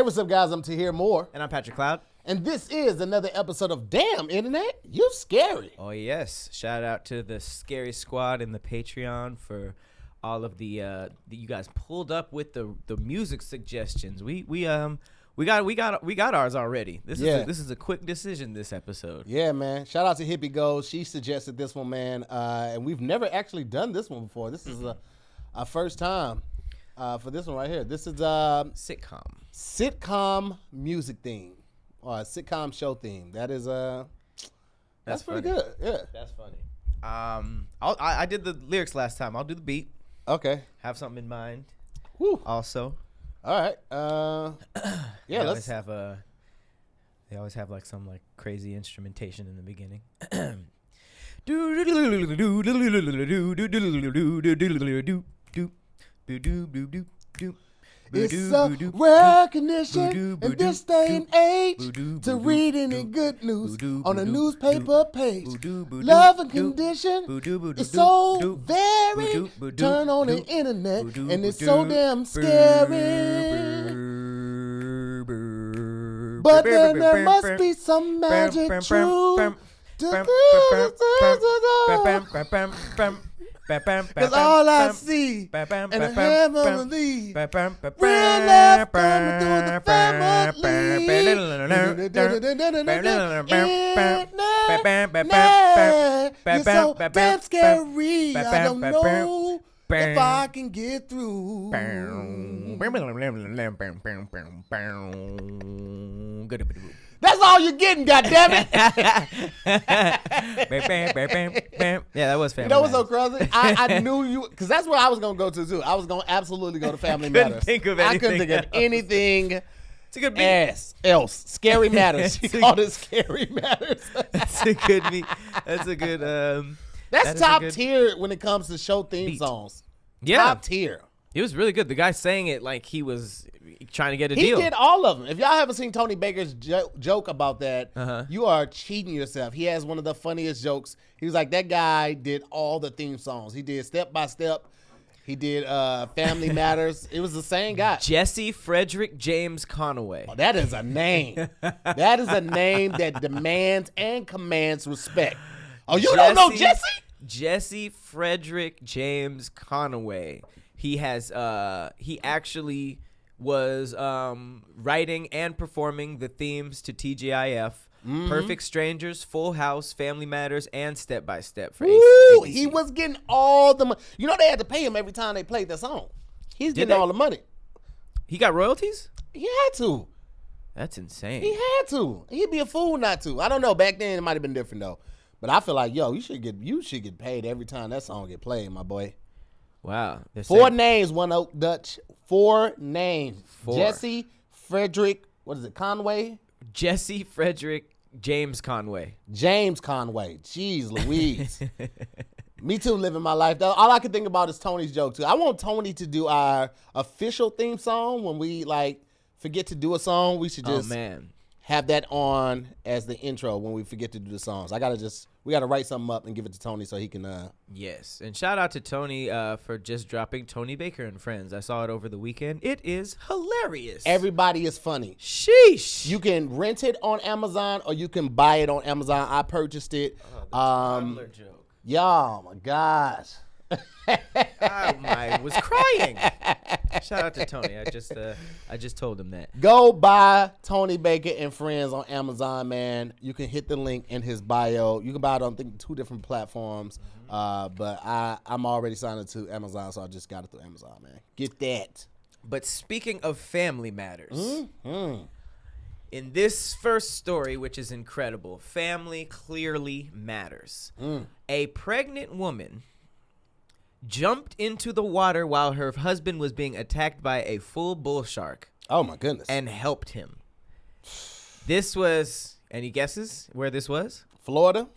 Hey, what's up, guys? I'm Tahir Moore. And I'm Patrick Cloud. And this is another episode of Damn Internet, You Scary. Oh, yes. Shout out to the Scary Squad and the Patreon for all of the you guys pulled up with the music suggestions. We got ours already. This is a quick decision this episode. Yeah, man. Shout out to Hippie Gold. She suggested this one, man. And we've never actually done this one before. This is our first time for this one right here. This is sitcom music theme or a sitcom show theme. That is that's pretty good. Yeah, that's funny. I did the lyrics last time. I'll do the beat. Okay. Have something in mind. Woo. Also. All right. Yeah. They always have like some like crazy instrumentation in the beginning. It's a rare condition in this day and age to read any good news on a newspaper page. Love and condition is so very. Turn on the internet and it's so damn scary. But then there must be some magic truth. Cause all I see and I have on the real love coming through the family. You're so damn scary. I don't know if I can get through. That's all you're getting, goddammit. Yeah, that was Family You know what's so crazy? I knew you, because that's where I was going to go to, too. I was going to absolutely go to Family Matters. I couldn't think of anything. It's a good beat. Else. Scary Matters. She called it Scary Matters. That's a good beat. That's a good... that's top tier when it comes to show theme songs. Yeah. Top tier. It was really good. The guy sang it like he was trying to get a deal. He did all of them. If y'all haven't seen Tony Baker's joke about that, you are cheating yourself. He has one of the funniest jokes. He was like, that guy did all the theme songs. He did Step by Step. He did Family Matters. It was the same guy. Jesse Frederick James Conaway. Oh, that is a name. That is a name that demands and commands respect. Oh, you don't know Jesse? Jesse Frederick James Conaway. He has he actually was writing and performing the themes to TGIF, Perfect Strangers, Full House, Family Matters, and Step by Step for ABC. He was getting all the money. You know they had to pay him every time they played that song. He's getting all the money. He got royalties? He had to. That's insane. He had to. He'd be a fool not to. I don't know. Back then it might have been different though. But I feel like, yo, you should get paid every time that song get played, my boy. Wow. Four names, One Oak Dutch. Four names. Jesse Frederick, what is it, Conway? Jesse Frederick James Conway. James Conway. Jeez Louise. Me too, living my life. All I can think about is Tony's joke too. I want Tony to do our official theme song. When we like forget to do a song, we should just have that on as the intro when we forget to do the songs. We gotta write something up and give it to Tony so he can Yes. And shout out to Tony for just dropping Tony Baker and Friends. I saw it over the weekend. It is hilarious. Everybody is funny. Sheesh. You can rent it on Amazon or you can buy it on Amazon. I purchased it. Oh, the toddler joke. Oh my gosh. I was crying. Shout out to Tony. I just told him that. Go buy Tony Baker and Friends on Amazon, man. You can hit the link in his bio. You can buy it on 2 different platforms. But I'm already signed up to Amazon, so I just got it through Amazon, man. Get that. But speaking of Family Matters, in this first story, which is incredible, family clearly matters. A pregnant woman jumped into the water while her husband was being attacked by a full bull shark. Oh, my goodness. And helped him. This was, any guesses where this was? Florida.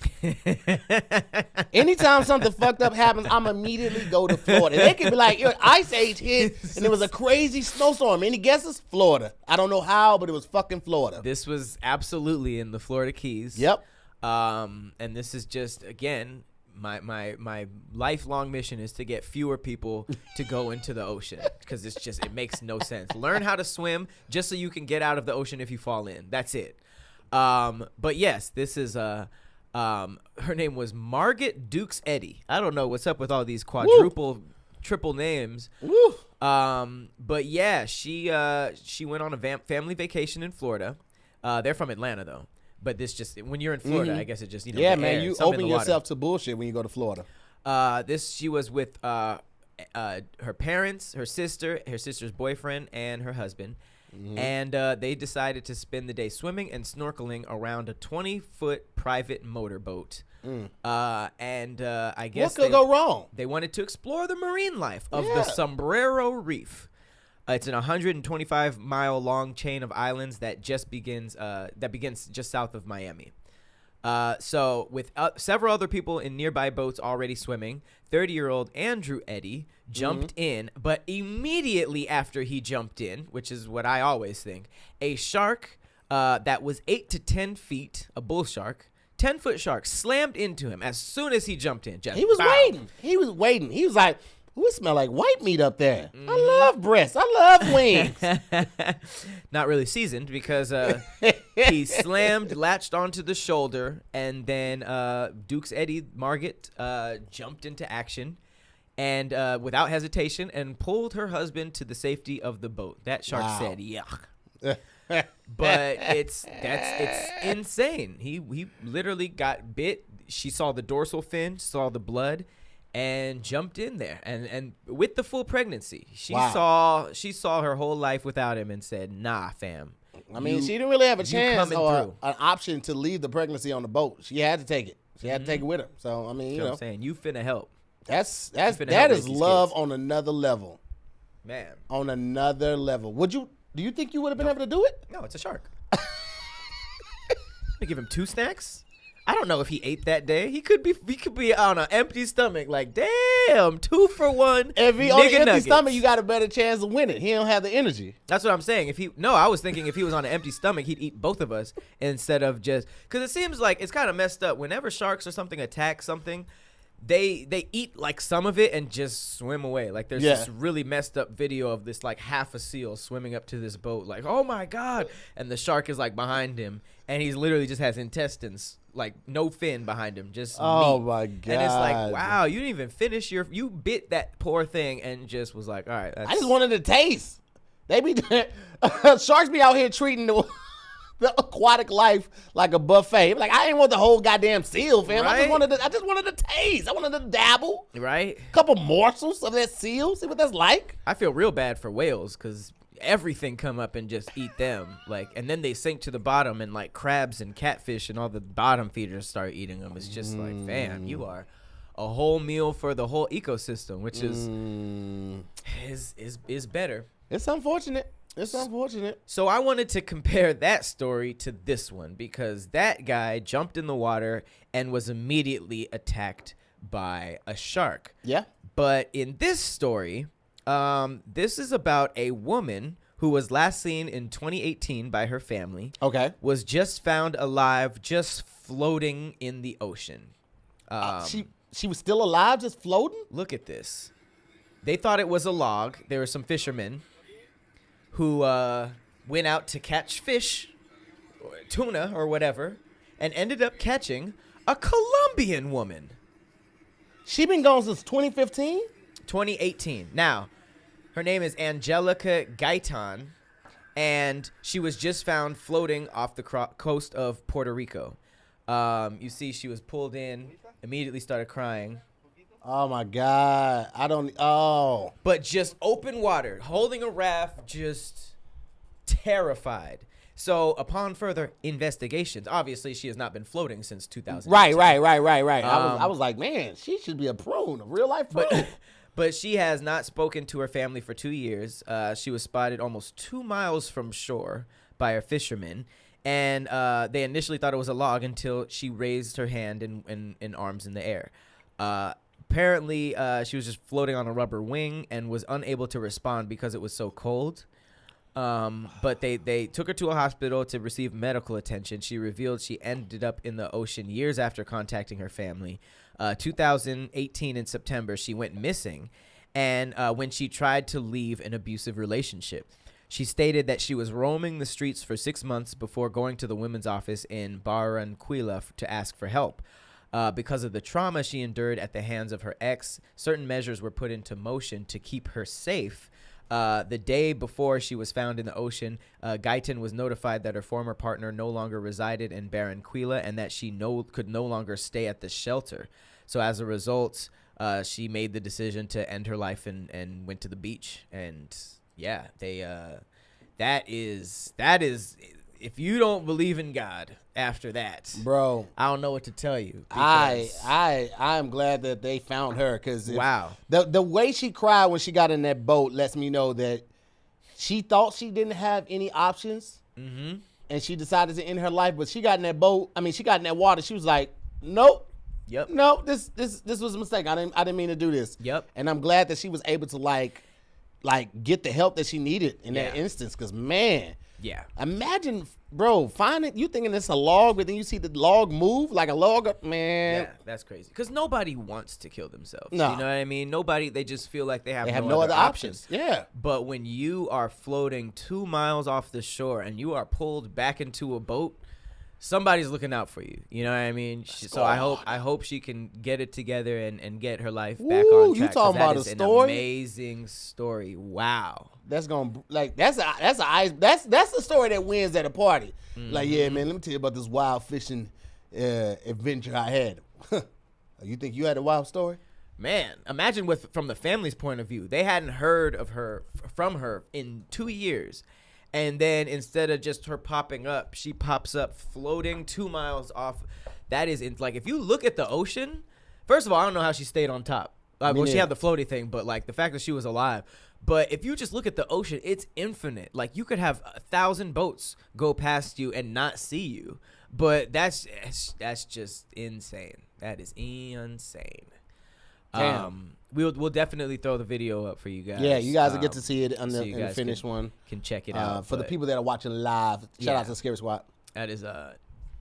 Anytime something fucked up happens, I'm immediately go to Florida. They could be like, your ice age hit and it was a crazy snowstorm. Any guesses? Florida. I don't know how, but it was fucking Florida. This was absolutely in the Florida Keys. Yep. And this is just, again, my lifelong mission is to get fewer people to go into the ocean because it makes no sense. Learn how to swim just so you can get out of the ocean if you fall in. That's it. But yes, this is her name was Margaret Dukes Eddy. I don't know what's up with all these triple names. Woo. But yeah, she went on a family vacation in Florida. They're from Atlanta though. But this just when you're in Florida, I guess it just yeah, man, you open yourself to bullshit when you go to Florida. She was with her parents, her sister's boyfriend, and her husband, and they decided to spend the day swimming and snorkeling around a 20-foot private motorboat. I guess what could go wrong? They wanted to explore the marine life of the Sombrero Reef. It's an 125-mile long chain of islands that begins just south of Miami. So with several other people in nearby boats already swimming, 30-year-old Andrew Eddy jumped in, but immediately after he jumped in, which is what I always think, a shark that was 8 to 10 feet, a bull shark, 10-foot shark, slammed into him as soon as he jumped in. He was waiting. He was like, ooh, it smell like white meat up there. I love breasts. I love wings. Not really seasoned because he latched onto the shoulder, and then Dukes Eddy, Margaret, jumped into action and without hesitation and pulled her husband to the safety of the boat. That shark said, yuck. But it's insane. He literally got bit. She saw the dorsal fin, saw the blood, and jumped in there, and with the full pregnancy, she saw her whole life without him, and said, "Nah, fam." I mean, she didn't really have a chance or an option to leave the pregnancy on the boat. She had to take it. She had to take it with her. So I mean, you know, I'm saying, you finna help. That is love on another level, man. On another level. Do you think you would have been able to do it? No, it's a shark. I give him 2 snacks. I don't know if he ate that day. He could be on an empty stomach. Like, damn, 2 for 1. If he on an empty stomach, you got a better chance of winning. He don't have the energy. That's what I'm saying. I was thinking if he was on an empty stomach, he'd eat both of us instead of just because it seems like it's kind of messed up. Whenever sharks or something attack something, they eat like some of it and just swim away. Like there's this really messed up video of this like half a seal swimming up to this boat. Like, oh my god, and the shark is like behind him, and he's literally just has intestines. Like no fin behind him, just meat. My god! And it's like, wow, you didn't even finish you bit that poor thing and just was like, all right. I just wanted to taste. They be sharks be out here treating the aquatic life like a buffet. Like I ain't want the whole goddamn seal, fam. Right? I just wanted to taste. I wanted to dabble. Right. A couple morsels of that seal. See what that's like. I feel real bad for whales because everything come up and just eat them, like, and then they sink to the bottom, and like crabs and catfish and all the bottom feeders start eating them. It's just like, fam, you are a whole meal for the whole ecosystem, which is better. It's unfortunate. So I wanted to compare that story to this one because that guy jumped in the water and was immediately attacked by a shark. Yeah. But in this story, this is about a woman who was last seen in 2018 by her family. Okay. Was just found alive, just floating in the ocean. She was still alive, just floating? Look at this. They thought it was a log. There were some fishermen who went out to catch fish, or tuna or whatever, and ended up catching a Colombian woman. She been gone since 2015? 2018. Now, her name is Angelica Gaitan, and she was just found floating off the coast of Puerto Rico. You see, she was pulled in, immediately started crying. Oh, my God. But just open water, holding a raft, just terrified. So upon further investigations, obviously she has not been floating since 2000. Right. I was like, man, she should be a prune, a real life prune. But she has not spoken to her family for 2 years. She was spotted almost 2 miles from shore by a fisherman. And they initially thought it was a log until she raised her hand and arms in the air. Apparently, she was just floating on a rubber wing and was unable to respond because it was so cold. But they took her to a hospital to receive medical attention. She revealed she ended up in the ocean years after contacting her family. 2018 in September, she went missing, and when she tried to leave an abusive relationship. She stated that she was roaming the streets for 6 months before going to the women's office in Barranquilla to ask for help. Because of the trauma she endured at the hands of her ex, certain measures were put into motion to keep her safe. The day before she was found in the ocean, Guyton was notified that her former partner no longer resided in Barranquilla and that she could no longer stay at the shelter. So as a result, she made the decision to end her life and went to the beach. And yeah, that is if you don't believe in God after that, bro, I don't know what to tell you. I'm glad that they found her, because wow, the way she cried when she got in that boat lets me know that she thought she didn't have any options, and she decided to end her life. But she got in that boat. I mean, she got in that water. She was like, nope. Yep. No, this was a mistake. I didn't mean to do this. Yep. And I'm glad that she was able to like get the help that she needed in that instance. Because man, imagine, bro, you thinking it's a log, but then you see the log move like a log. Man, yeah, that's crazy. Because nobody wants to kill themselves. No. You know what I mean? Nobody. They just feel like they have no other options. Yeah. But when you are floating 2 miles off the shore and you are pulled back into a boat, somebody's looking out for you. You know what I mean? So I hope she can get it together and get her life back on track. You talking about a story? An amazing story. Wow. That's gonna that's the story that wins at a party. Like, yeah, man, let me tell you about this wild fishing adventure I had. You think you had a wild story? Man, imagine from the family's point of view. They hadn't heard from her in 2 years. And then instead of just her popping up, she pops up floating 2 miles off. That is, like, if you look at the ocean, first of all, I don't know how she stayed on top. Well, she had the floaty thing, but, like, the fact that she was alive. But if you just look at the ocean, it's infinite. Like, you could have 1,000 boats go past you and not see you. But that's just insane. That is insane. Damn. We'll definitely throw the video up for you guys. Yeah, you guys will get to see it on the finished one. Can check it out. For the people that are watching live, shout out to Scary Squad. That is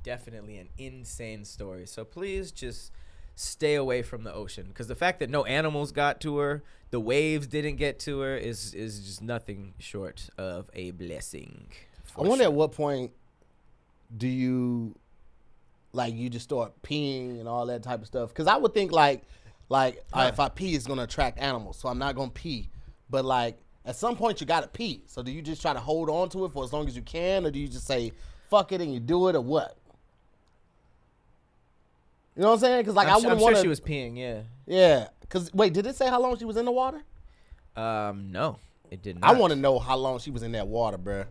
definitely an insane story. So please just stay away from the ocean, because the fact that no animals got to her, the waves didn't get to her, is just nothing short of a blessing. I wonder at what point do you just start peeing and all that type of stuff? Because I would think if I pee, it's gonna attract animals, so I'm not gonna pee. But like at some point, you gotta pee. So do you just try to hold on to it for as long as you can, or do you just say fuck it and you do it, or what? You know what I'm saying? Because I wouldn't want to. She was peeing. Yeah. Yeah. Because wait, did it say how long she was in the water? No, it did not. I want to know how long she was in that water, bruh.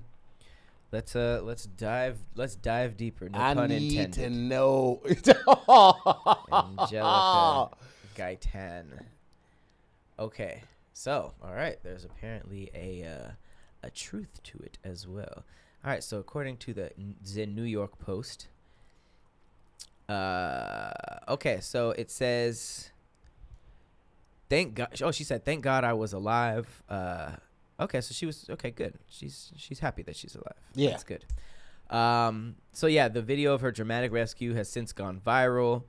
Let's dive deeper. No I pun need intended. to know. Angelica Guyton. Okay, so all right, there's apparently a truth to it as well. All right, so according to the New York Post, okay, so it says, thank God. Oh, she said, thank God I was alive. Okay, so she was okay. Good. She's happy that she's alive. Yeah, that's good. So yeah, the video of her dramatic rescue has since gone viral.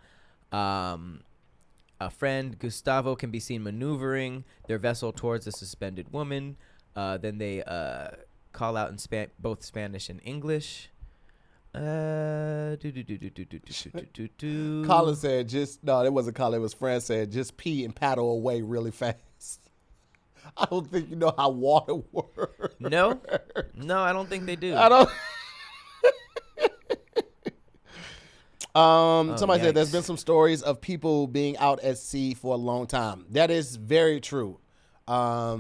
A friend, Gustavo, can be seen maneuvering their vessel towards a suspended woman. Then they call out in both Spanish and English. Colin said, no, it wasn't Colin. It was Fran said, just pee and paddle away really fast. I don't think you know how water works. No, I don't think they do. I don't. Somebody said there's been some stories of people being out at sea for a long time. That is very true. I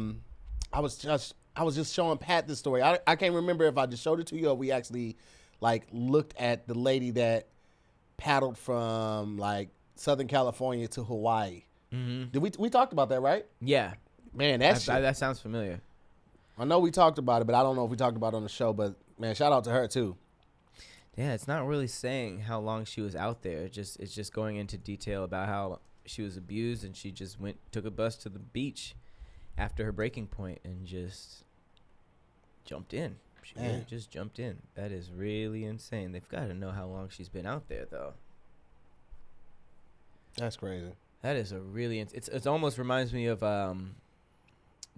was just showing Pat this story. I can't remember if I just showed it to you or we actually looked at the lady that paddled from Southern California to Hawaii. Mm-hmm. Did we talked about that, right? Yeah. Man, that sounds familiar. I know we talked about it, but I don't know if we talked about it on the show. But man, shout out to her too. Yeah, it's not really saying how long she was out there. It's just going into detail about how she was abused and she just took a bus to the beach after her breaking point and just jumped in. She really just jumped in. That is really insane. They've got to know how long she's been out there, though. That's crazy. That is a really... It almost reminds me of The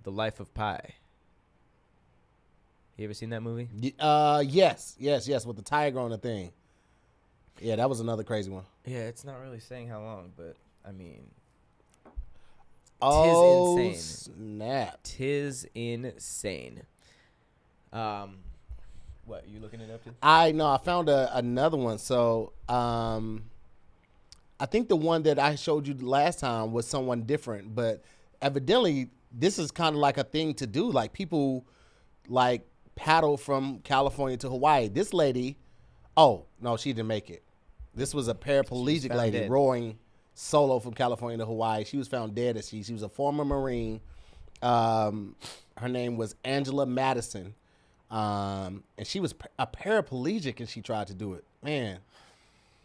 Life of Pi. You ever seen that movie? Yes, with the tiger on the thing. Yeah, that was another crazy one. Yeah, it's not really saying how long, but, I mean... Oh, tis insane. Snap. Tis insane. What, you looking it up to? I found another one. So, I think the one that I showed you last time was someone different, but evidently this is kind of like a thing to do. Like people like paddle from California to Hawaii. This lady, oh no, she didn't make it. This was a paraplegic lady dead. rowing solo from California to Hawaii. She was found dead at sea. She was a former Marine. Her name was Angela Madison. And she was a paraplegic and she tried to do it. Man,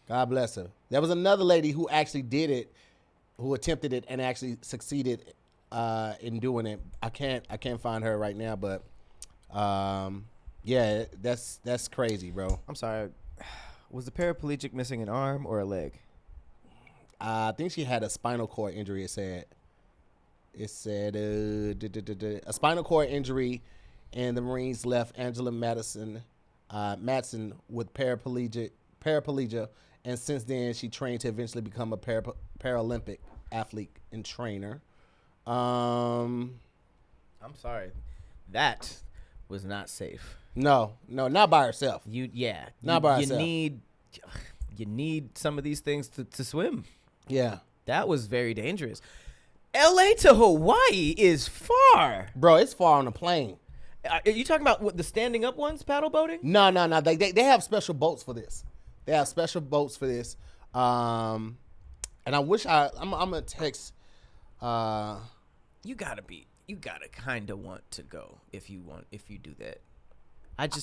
God bless her. There was another lady who actually did it, who attempted it and actually succeeded in doing it. I can't find her right now, but yeah, that's crazy, bro. I'm sorry. Was the paraplegic missing an arm or a leg? I think she had a spinal cord injury. It said a spinal cord injury, and the Marines left Angela Madison with paraplegia, and since then she trained to eventually become a Paralympic athlete and trainer. I'm sorry, that was not safe. No, not by herself. Not by herself. You need some of these things to swim. Yeah, that was very dangerous. L.A. to Hawaii is far, bro. It's far on a plane. Are you talking about what, the standing up ones, paddle boating? No. They have special boats for this. And I wish I'm gonna text. You gotta kind of want to go if you do that. I don't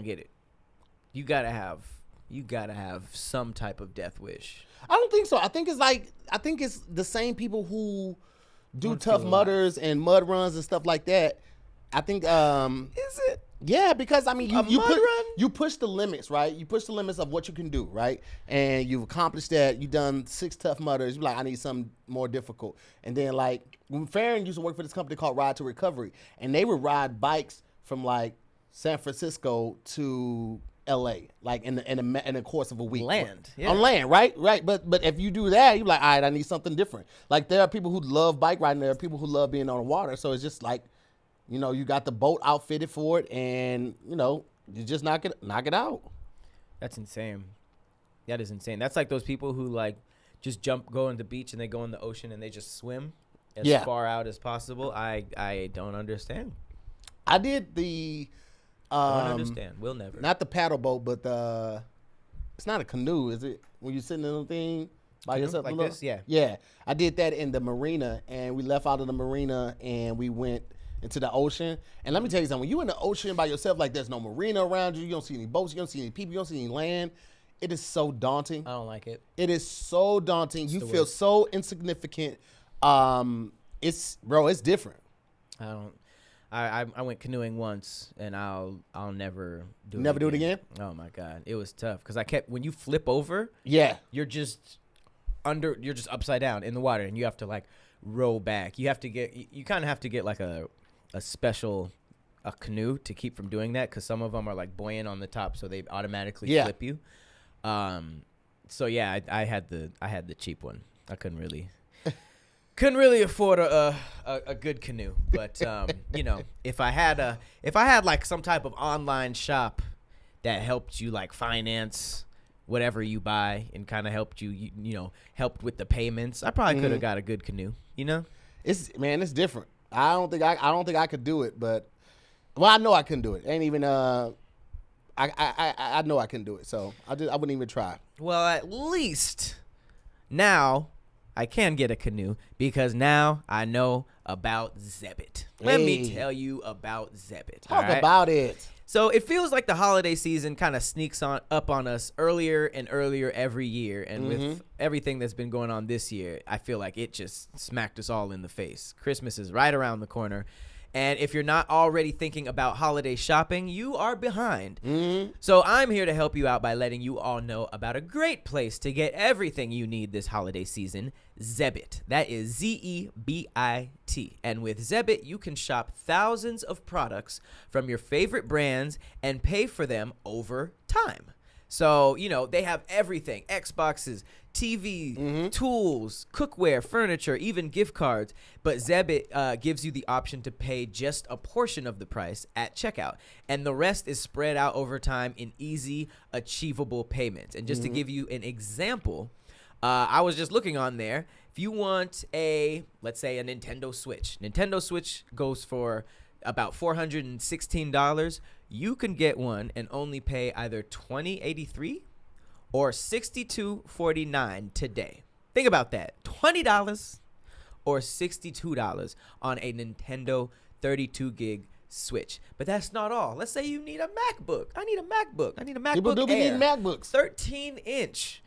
get it. You gotta have some type of death wish. I don't think so. I think it's the same people who do Tough Mudders and mud runs and stuff like that. I think is it? Yeah, because I mean run? You push the limits, right? You push the limits of what you can do, right? And you've accomplished that. You've done 6 Tough Mudders. You're like, I need something more difficult. And then like when Farron used to work for this company called Ride to Recovery, and they would ride bikes from like San Francisco to LA, like in the course of a week. On land, right? But if you do that, you're like, all right, I need something different. Like there are people who love bike riding. There are people who love being on the water. So it's just like, you know, you got the boat outfitted for it, and you know, you just knock it out. That's insane. That is insane. That's like those people who like just go on the beach and they go in the ocean and they just swim as far out as possible. I don't understand. I did the. I don't understand. We'll never. Not the paddle boat, but it's not a canoe, is it? When you're sitting in the thing by yourself, like this, yeah. Yeah, I did that in the marina, and we left out of the marina and we went into the ocean. And let me tell you something: when you in the ocean by yourself, like there's no marina around you, you don't see any boats, you don't see any people, you don't see any land. It is so daunting. I don't like it. It is so daunting. You feel so insignificant. It's different. I went canoeing once, and I'll never do it again. Oh my God, it was tough because when you flip over, you're just upside down in the water, and you have to like row back. You kind of have to get like a special canoe to keep from doing that because some of them are like buoyant on the top, so they automatically flip you. So yeah, I had the cheap one. I couldn't really afford a good canoe, but you know, if I had like some type of online shop that helped you like finance whatever you buy and kind of helped you know, helped with the payments, I probably could have got a good canoe. You know, it's different. I don't think I could do it, but I know I couldn't do it. Ain't even I know I couldn't do it, so I wouldn't even try. Well, at least now I can get a canoe because now I know about Zebit. Let me Hey. tell you about Zebit. Talk all right? about it. So it feels like the holiday season kind of sneaks up on us earlier and earlier every year. And with everything that's been going on this year, I feel like it just smacked us all in the face. Christmas is right around the corner. And if you're not already thinking about holiday shopping, you are behind. So I'm here to help you out by letting you all know about a great place to get everything you need this holiday season, Zebit. That is Zebit. And with Zebit, you can shop thousands of products from your favorite brands and pay for them over time. So, you know, they have everything, Xboxes, TV, tools, cookware, furniture, even gift cards. But Zebit gives you the option to pay just a portion of the price at checkout. And the rest is spread out over time in easy, achievable payments. And just to give you an example, I was just looking on there. If you want let's say a Nintendo Switch goes for about $416. You can get one and only pay either $20.83 or $62.49 today. Think about that. $20 or $62 on a Nintendo 32 gig Switch. But that's not all. Let's say you need a MacBook. I need a MacBook People do be Air, needing MacBooks. 13-inch.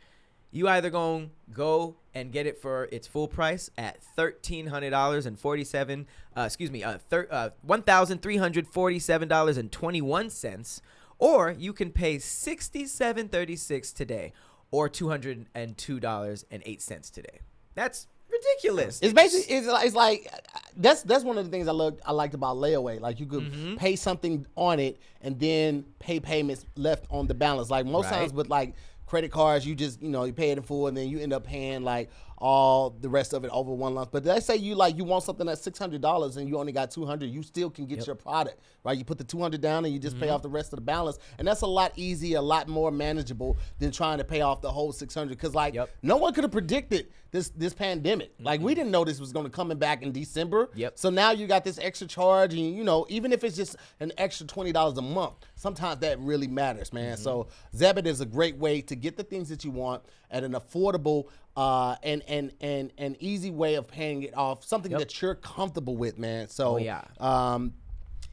You either gonna go and get it for its full price at $1,347. $1,347.21, or you can pay $67.36 today, or $202.08 today. That's ridiculous. It's basically it's like that's one of the things I liked about layaway. Like you could pay something on it and then pay payments left on the balance. Like most times with like credit cards, you just, you pay it in full and then you end up paying like all the rest of it over one lump. But let's say you want something that's $600 and you only got $200, you still can get your product, right? You put the $200 down and you just pay off the rest of the balance, and that's a lot easier, a lot more manageable than trying to pay off the whole $600. Because no one could have predicted this pandemic. Like we didn't know this was going to come back in December. So now you got this extra charge, and even if it's just an extra $20 a month, sometimes that really matters, man. So Zebit is a great way to get the things that you want at an affordable and easy way of paying it off, something that you're comfortable with, man. So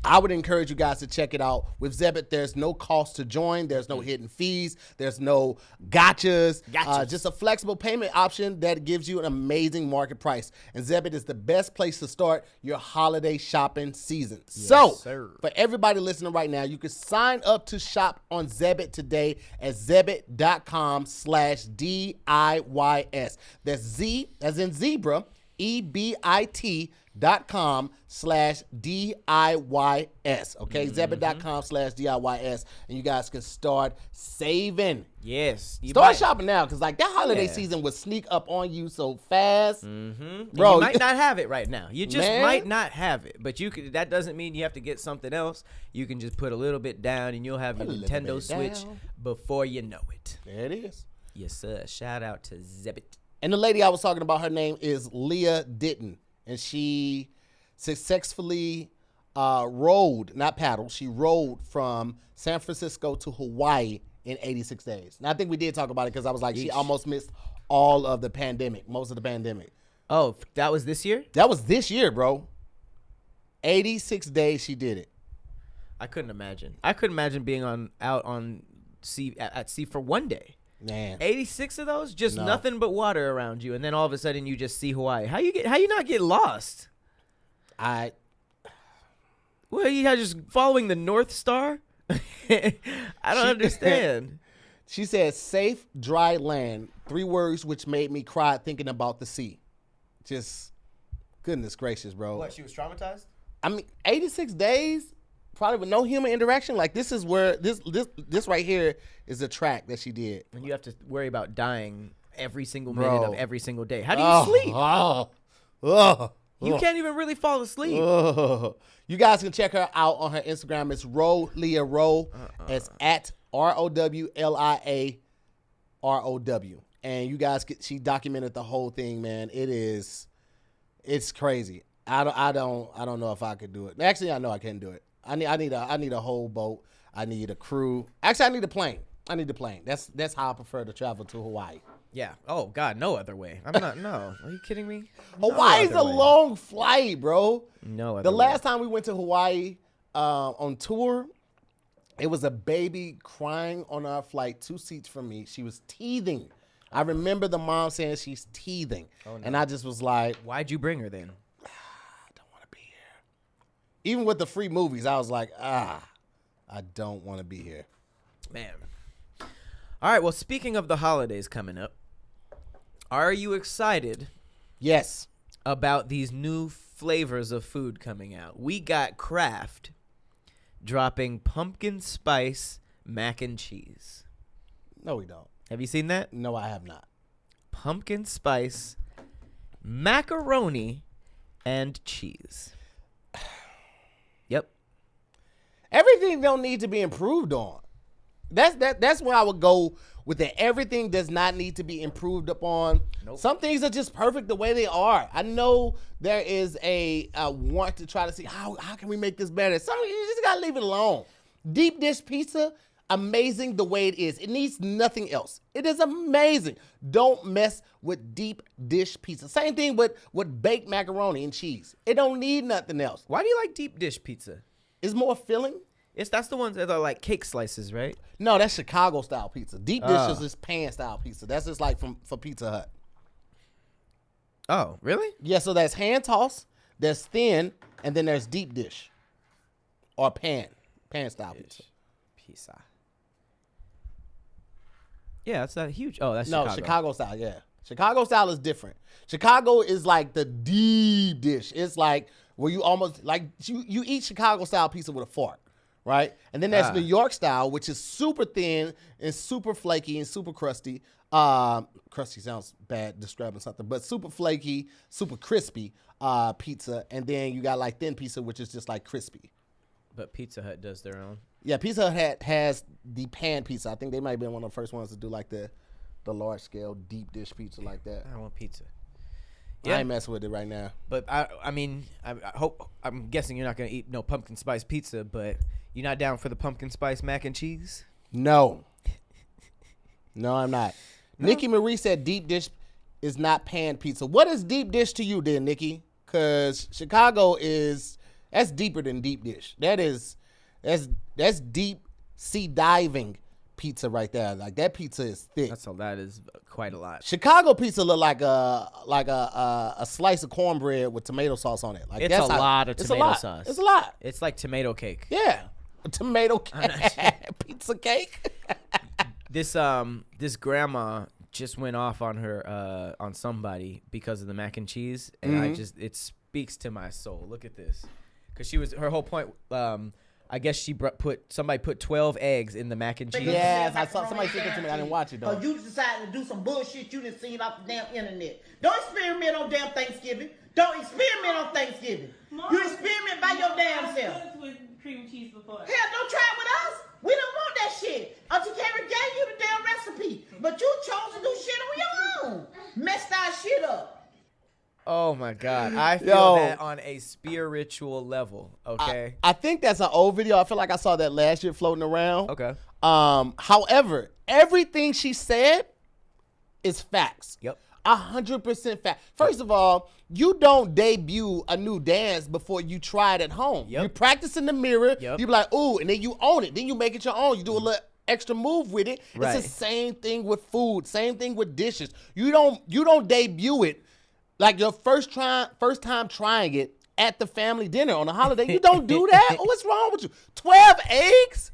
I would encourage you guys to check it out. With Zebit, there's no cost to join. There's no hidden fees. There's no gotchas. Just a flexible payment option that gives you an amazing market price. And Zebit is the best place to start your holiday shopping season. For everybody listening right now, you can sign up to shop on Zebit today at zebit.com/DIYS. That's Z as in zebra, EBIT.com/DIYS. Okay, Zebit.com/DIYS, and you guys can start saving. Yes, start shopping now, because like that holiday season would sneak up on you so fast. Bro, you might not have it right now. You just might not have it, but you could. That doesn't mean you have to get something else. You can just put a little bit down, and you'll have your Nintendo Switch before you know it. There it is. Yes, sir. Shout out to Zebit. And the lady I was talking about, her name is Leah Ditton, and she successfully rode, not paddled, she rode from San Francisco to Hawaii in 86 days. And I think we did talk about it because I was like, she almost missed all of the pandemic, most of the pandemic. Oh, that was this year? That was this year, bro. 86 days she did it. I couldn't imagine. I couldn't imagine being out on sea at sea for one day. Man, 86 of those, just nothing but water around you, and then all of a sudden you just see Hawaii. How you not get lost? Well, you just following the North Star? I don't understand. She said, "Safe, dry land." 3 words which made me cry thinking about the sea. Just goodness gracious, bro. What? She was traumatized? I mean, 86 days. Probably with no human interaction. Like this is where this right here is the track that she did. And you have to worry about dying every single minute of every single day. How do you sleep? You can't even really fall asleep. You guys can check her out on her Instagram. It's Leah Rowe. It's at ROWLIAROW. And you guys she documented the whole thing, man. It's crazy. I don't know if I could do it. Actually, I know I can't do it. I need a whole boat. I need a crew. Actually, I need a plane. That's how I prefer to travel to Hawaii. Yeah. Oh God, no other way. I'm not. No. Are you kidding me? Hawaii's No a other way. long flight, bro. No other The way. last time we went to Hawaii on tour, it was a baby crying on our flight, 2 seats from me. She was teething. I remember the mom saying she's teething. Oh, no. And I just was like, Why'd you bring her then? I don't want to be here. Even with the free movies, I was like, I don't want to be here. Man. All right. Well, speaking of the holidays coming up, are you excited Yes. about these new flavors of food coming out? We got Kraft dropping pumpkin spice mac and cheese. No, we don't. Have you seen that? No, I have not. Pumpkin spice macaroni and cheese. Yep. Everything don't need to be improved on. That's where I would go with it. Everything does not need to be improved upon. Nope. Some things are just perfect the way they are. I know there is a want to try to see how can we make this better. Some you just gotta leave it alone. Deep dish pizza, amazing the way it is. It needs nothing else. It is amazing. Don't mess with deep dish pizza. Same thing with baked macaroni and cheese. It don't need nothing else. Why do you like deep dish pizza? It's more filling. That's the ones that are like cake slices, right? No, that's Chicago style pizza. Deep dish is just pan style pizza. That's just like for Pizza Hut. Oh, really? Yeah, so that's hand toss, there's thin, and then there's deep dish. Or pan style pizza. Pizza. Yeah, that's not huge. Oh, that's No, Chicago. Chicago style, yeah. Chicago style is different. Chicago is like the deep dish. It's like where you almost like you eat Chicago style pizza with a fork, right? And then there's New York style, which is super thin and super flaky and super crusty. Crusty sounds bad describing something, but super flaky, super crispy pizza. And then you got like thin pizza, which is just like crispy. But Pizza Hut does their own. Yeah, Pizza Hut has the pan pizza. I think they might have been one of the first ones to do like the large scale deep dish pizza like that. I want pizza. I ain't messing with it right now. But I mean, I hope, I'm guessing you're not gonna eat no pumpkin spice pizza, but you're not down for the pumpkin spice mac and cheese? No. No, I'm not. Nikki Marie said deep dish is not pan pizza. What is deep dish to you then, Nikki? Because Chicago that's deeper than deep dish. That's deep sea diving pizza right there. Like that pizza is thick. That is quite a lot. Chicago pizza look like a slice of cornbread with tomato sauce on it. Like It's a lot of tomato sauce. It's a lot. It's like tomato cake. Yeah, a tomato pizza cake. This grandma just went off on her on somebody because of the mac and cheese, and it speaks to my soul. Look at this, because her whole point. I guess somebody put 12 eggs in the mac and cheese. Yes, I saw somebody sent it to me. I didn't watch it though. Cause you decided to do some bullshit you done seen off the damn internet. Don't experiment on damn Thanksgiving. Don't experiment on Thanksgiving. Mom, You experiment by your damn I've self. cooked with cream cheese before. Hell, don't try it with us. We don't want that shit. Auntie Carrie gave you the damn recipe, but you chose to do shit on your own. Messed our shit up. Oh my God, I feel that on a spiritual level. Okay. I think that's an old video. I feel like I saw that last year floating around. Okay. However, everything she said is facts. Yep. 100% fact. First of all, you don't debut a new dance before you try it at home. Yep. You practice in the mirror. Yep. You be like, ooh, and then you own it. Then you make it your own. You do a little extra move with it. Right. It's the same thing with food. Same thing with dishes. You don't debut it like your first time trying it at the family dinner on a holiday. You don't do that. What's wrong with you? 12 eggs?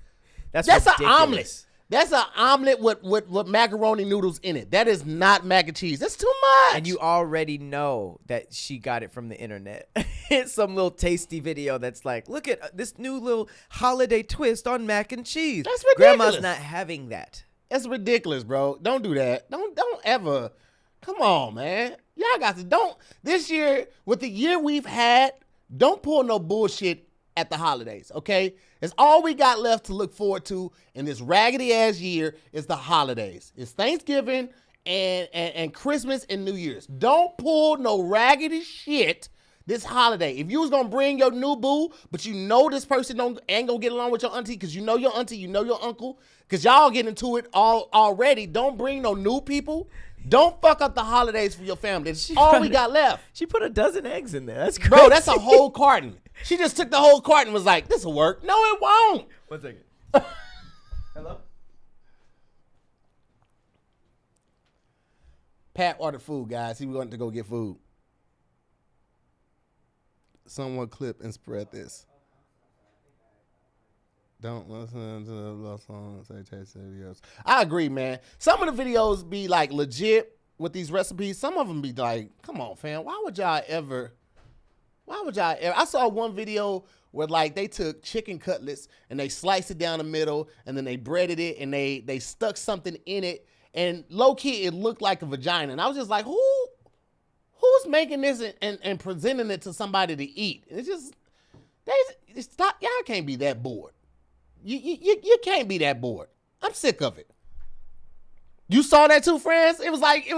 That's an ridiculous. omelet. That's an omelet with macaroni noodles in it. That is not mac and cheese. That's too much. And you already know that she got it from the internet. It's some little tasty video that's like, look at this new little holiday twist on mac and cheese. That's ridiculous. Grandma's not having that. That's ridiculous, bro. Don't do that. Don't ever. Come on, man. Y'all got to this year, with the year we've had, don't pull no bullshit at the holidays, okay? It's all we got left to look forward to in this raggedy ass year is the holidays. It's Thanksgiving and Christmas and New Year's. Don't pull no raggedy shit this holiday. If you was gonna bring your new boo, but you know this person ain't gonna get along with your auntie, because you know your auntie, you know your uncle, because y'all get into it already. Don't bring no new people. Don't fuck up the holidays for your family. It's all we got left. She put a dozen eggs in there. That's crazy. Bro, that's a whole carton. She just took the whole carton and was like, this'll work. No, it won't. 1 second. Hello? Pat ordered food, guys. He went to go get food. Someone clip and spread this. Don't listen to the love songs. Say taste videos. I agree, man. Some of the videos be like legit with these recipes. Some of them be like, come on, fam. Why would y'all ever? I saw one video where like they took chicken cutlets and they sliced it down the middle and then they breaded it and they stuck something in it. And low key, it looked like a vagina. And I was just like, who's making this and presenting it to somebody to eat? It's just, stop. Y'all can't be that bored. You can't be that bored. I'm sick of it. You saw that too, friends? It was like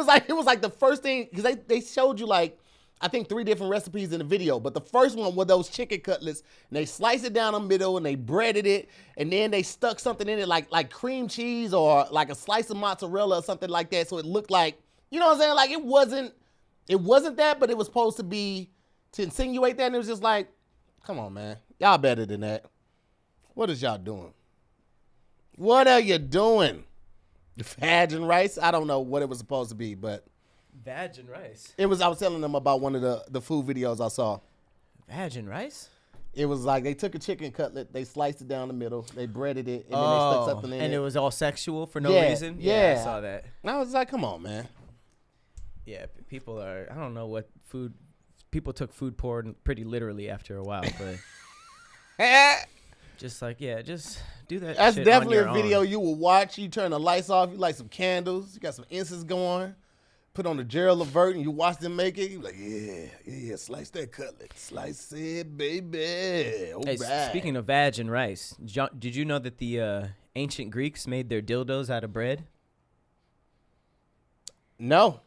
the first thing, because they showed you like, I think 3 different recipes in the video, but the first one were those chicken cutlets, and they sliced it down the middle, and they breaded it, and then they stuck something in it like cream cheese or like a slice of mozzarella or something like that, so it looked like, you know what I'm saying? Like it wasn't that, but it was supposed to be to insinuate that, and it was just like, come on, man. Y'all better than that. What is y'all doing? What are you doing? Vag and rice? I don't know what it was supposed to be, but Vag and rice. I was telling them about one of the food videos I saw. Vag and rice? It was like they took a chicken cutlet, they sliced it down the middle, they breaded it, and then they stuck something in it. And it was all sexual for no reason? Yeah. I saw that. And I was like, come on, man. Yeah, people are, I don't know what food, people took food porn pretty literally after a while, but just like, yeah, just do that. That's shit definitely on your a video own. you will watch. You turn the lights off, you light some candles, you got some incense going. Put on the Gerald Levert and you watch them make it. You like, yeah, slice that cutlet. Slice it, baby. All Hey, right. speaking of vag and rice, did you know that the ancient Greeks made their dildos out of bread? No.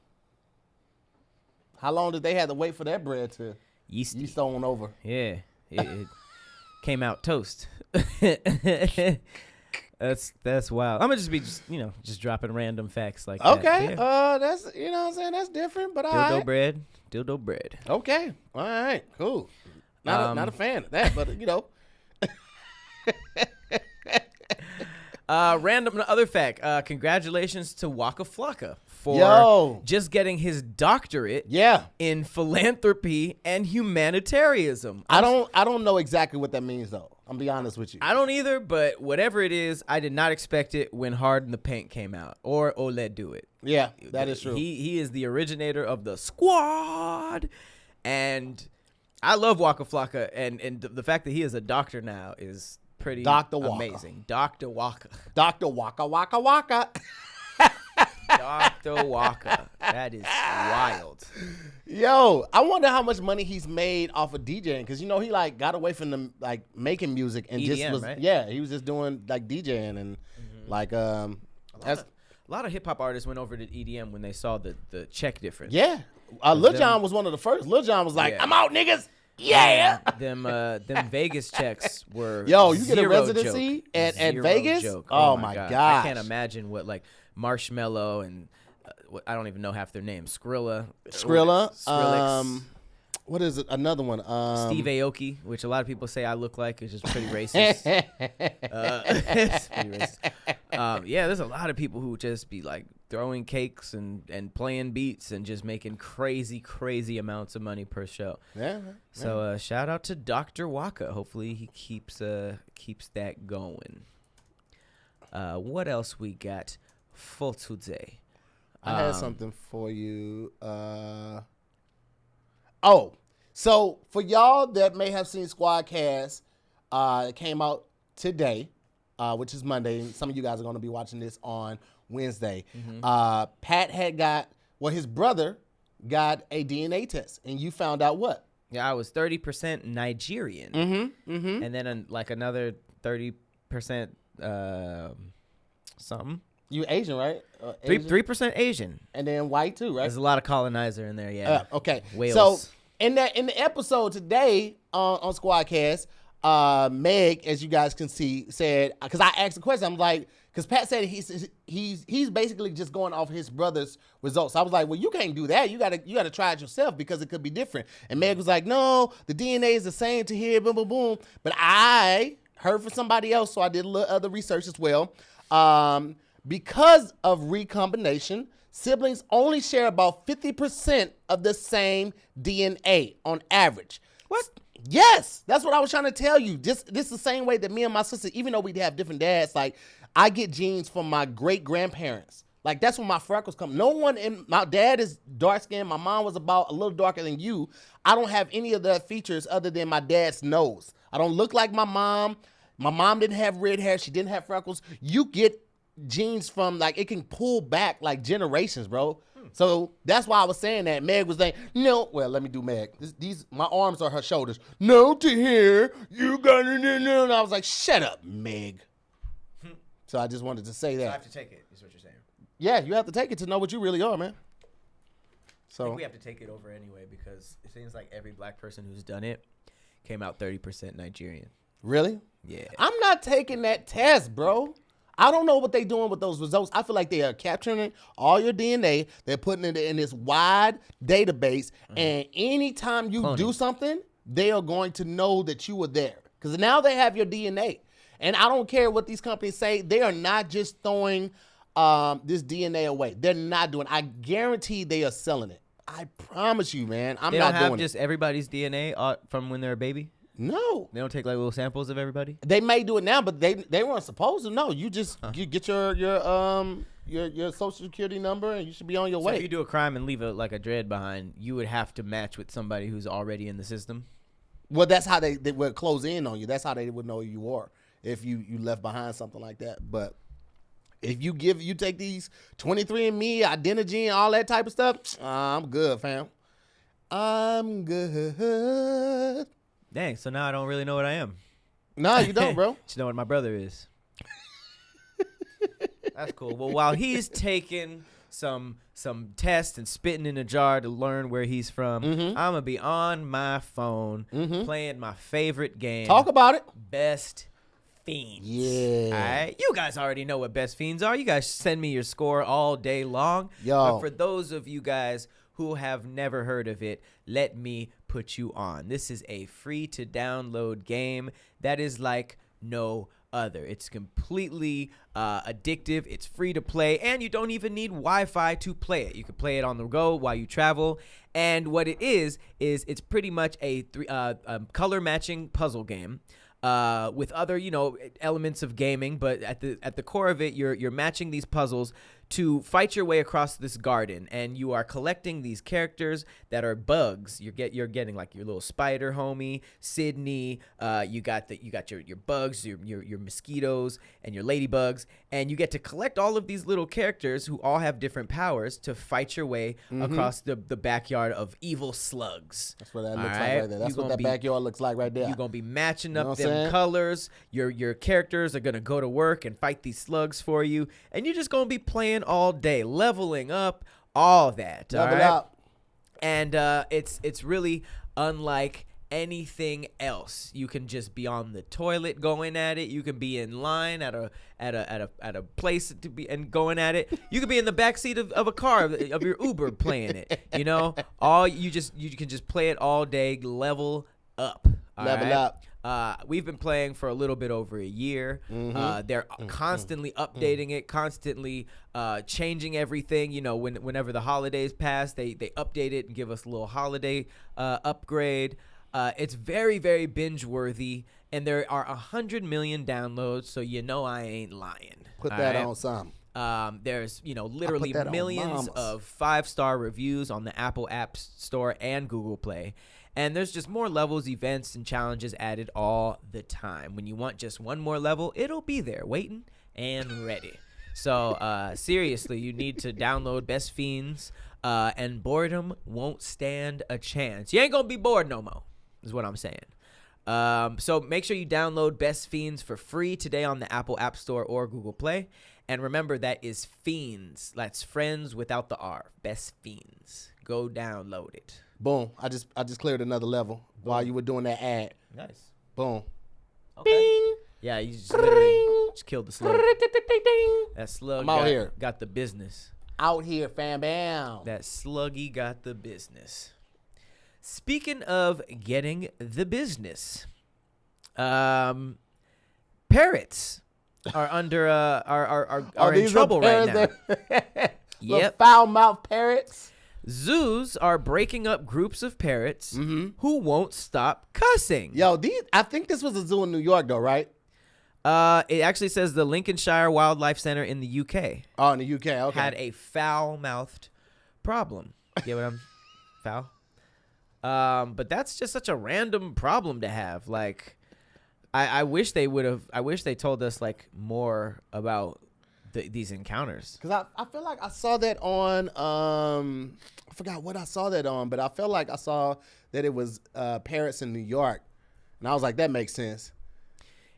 How long did they have to wait for that bread to Yeasty. yeast on over? Yeah, it came out toast. That's wild. I'm gonna just be just dropping random facts like that. Okay. Yeah. That's, you know what I'm saying? That's different, but all Dildo right. bread. Dildo bread. Okay. All right. Cool. Not a fan of that, but you know. Random other fact. Congratulations to Waka Flocka for just getting his doctorate in philanthropy and humanitarianism. I don't know exactly what that means though. I'm gonna be honest with you. I don't either, but whatever it is, I did not expect it when Hard in the Paint came out or Let Do It. Yeah, that is true. He is the originator of the squad, and I love Waka Flocka, and the fact that he is a doctor now is pretty amazing. Dr. Waka. Dr. Waka Waka Waka. Dr. Waka. That is wild. Yo, I wonder how much money he's made off of DJing, because he like got away from the like making music and EDM, just was right? he was just doing like DJing and like A lot of hip hop artists went over to EDM when they saw the check difference. yeah. Lil Jon was one of the first. Lil Jon was like, I'm out, niggas. Yeah. Them Vegas checks were Yo, you get a zero residency joke. at Zero Vegas? Joke. Oh my gosh. gosh. I can't imagine what like Marshmello and I don't even know half their names. Skrilla. Skrillex. What is it? Another one. Steve Aoki, which a lot of people say I look like, is just pretty racist. It's pretty racist. Yeah, there's a lot of people who just be like throwing cakes and playing beats and just making crazy amounts of money per show. Yeah. So shout out to Dr. Waka. Hopefully he keeps that going. What else we got for today? I had something for you. So for y'all that may have seen Squadcast, it came out today, which is Monday. Some of you guys are going to be watching this on Wednesday. Pat had his brother got a DNA test, and you found out what? Yeah, I was 30% Nigerian, and then like another 30% something. You Asian, right? 3% Asian, and then white too, right? There's a lot of colonizer in there. Yeah. Okay. Wales. So in the episode today on Squadcast, Meg, as you guys can see, said, because I asked the question, I'm like, Because Pat said he's basically just going off his brother's results. I was like, well, you can't do that. You gotta try it yourself because it could be different. And Meg was like, no, the DNA is the same to here, boom, boom, boom. But I heard from somebody else, so I did a little other research as well. Because of recombination, siblings only share about 50% of the same DNA on average. What? Yes, that's what I was trying to tell you. This is the same way that me and my sister, even though we have different dads, like I get genes from my great grandparents. Like that's when my freckles come. No one in my dad is dark skinned. My mom was about a little darker than you. I don't have any of the features other than my dad's nose. I don't look like my mom. My mom didn't have red hair. She didn't have freckles. You get genes from like it can pull back like generations, bro. So that's why I was saying that. Meg was like, no. Well, let me do Meg. These my arms are her shoulders. No, to here. You got it. No. And I was like, shut up, Meg. So I just wanted to say that. So I have to take it, is what you're saying. Yeah, you have to take it to know what you really are, man. I So think we have to take it over anyway because it seems like every black person who's done it came out 30% Nigerian. really? Yeah. I'm not taking that test, bro. I don't know what they're doing with those results. I feel like they are capturing all your DNA. They're putting it in this wide database. And anytime you do something, they are going to know that you were there. Because now they have your DNA. And I don't care what these companies say. They are not just throwing this DNA away. They're not doing it. I guarantee they are selling it. I promise you, man. I'm They not don't have doing just it. everybody's DNA from when they're a baby? No. They don't take like little samples of everybody? They may do it now, but they weren't supposed to. No, you just you get your social security number and you should be on your So way. if you do a crime and leave a dread behind, you would have to match with somebody who's already in the system? Well, that's how they would close in on you. That's how they would know who you are if you left behind something like that. But if you take these 23andMe, Identigen, all that type of stuff, I'm good, fam. I'm good. Dang, so now I don't really know what I am. No, you don't, bro. Just know what my brother is. That's cool. Well, while he's taking some tests and spitting in a jar to learn where he's from, I'm going to be on my phone playing my favorite game. Talk about it. Best Fiends. Yeah. All right. You guys already know what Best Fiends are. You guys send me your score all day long. Yo. But for those of you guys who have never heard of it, let me put you on. This is a free to download game that is like no other. It's completely addictive. It's free to play, and you don't even need Wi-Fi to play it. You can play it on the go while you travel. And what it is it's pretty much a color matching puzzle game. With other, elements of gaming, but at the core of it, you're matching these puzzles to fight your way across this garden, and you are collecting these characters that are bugs. You're getting like your little spider homie, Sydney. You got your bugs, your mosquitoes, and your ladybugs, and you get to collect all of these little characters who all have different powers to fight your way across the backyard of evil slugs. That's what that looks like right there. That's what that backyard looks like right there. You're gonna be matching up You know them colors. Your characters are gonna go to work and fight these slugs for you, and you're just gonna be playing all day, leveling up, all that. Level up. And it's really unlike anything else. You can just be on the toilet going at it. You can be in line at a place to be and going at it. You could be in the backseat of a car of your Uber playing it. You can just play it all day. Level up. Level up. We've been playing for a little bit over a year. They're constantly updating it, constantly changing everything. Whenever the holidays pass, they update it and give us a little holiday upgrade. It's very, very binge worthy, and there are 100 million downloads, so I ain't lying. Put that on some. There's literally millions of 5-star reviews on the Apple App Store and Google Play. And there's just more levels, events, and challenges added all the time. When you want just one more level, it'll be there waiting and ready. So seriously, you need to download Best Fiends, and boredom won't stand a chance. You ain't going to be bored no more, is what I'm saying. So make sure you download Best Fiends for free today on the Apple App Store or Google Play. And remember, that is Fiends. That's friends without the R. Best Fiends. Go download it. Boom. I just cleared another level while you were doing that ad. Nice. Boom. Okay. Bing. Yeah, you just literally Just killed the slug. That slug I'm out here. got the business. Out here, fam bam. That sluggy got the business. Speaking of getting the business, parrots are under are in trouble right now. Yep. Foul mouth parrots. Zoos are breaking up groups of parrots who won't stop cussing. Yo, I think this was a zoo in New York, though, right? It actually says the Lincolnshire Wildlife Center in the UK. Oh, in the UK, okay. Had a foul-mouthed problem. Get what I'm foul? But that's just such a random problem to have. Like, I wish they would have. I wish they told us like more about these encounters. Because I feel like I saw that on. I forgot what I saw that on, but I felt like I saw that it was parrots in New York, and I was like, that makes sense.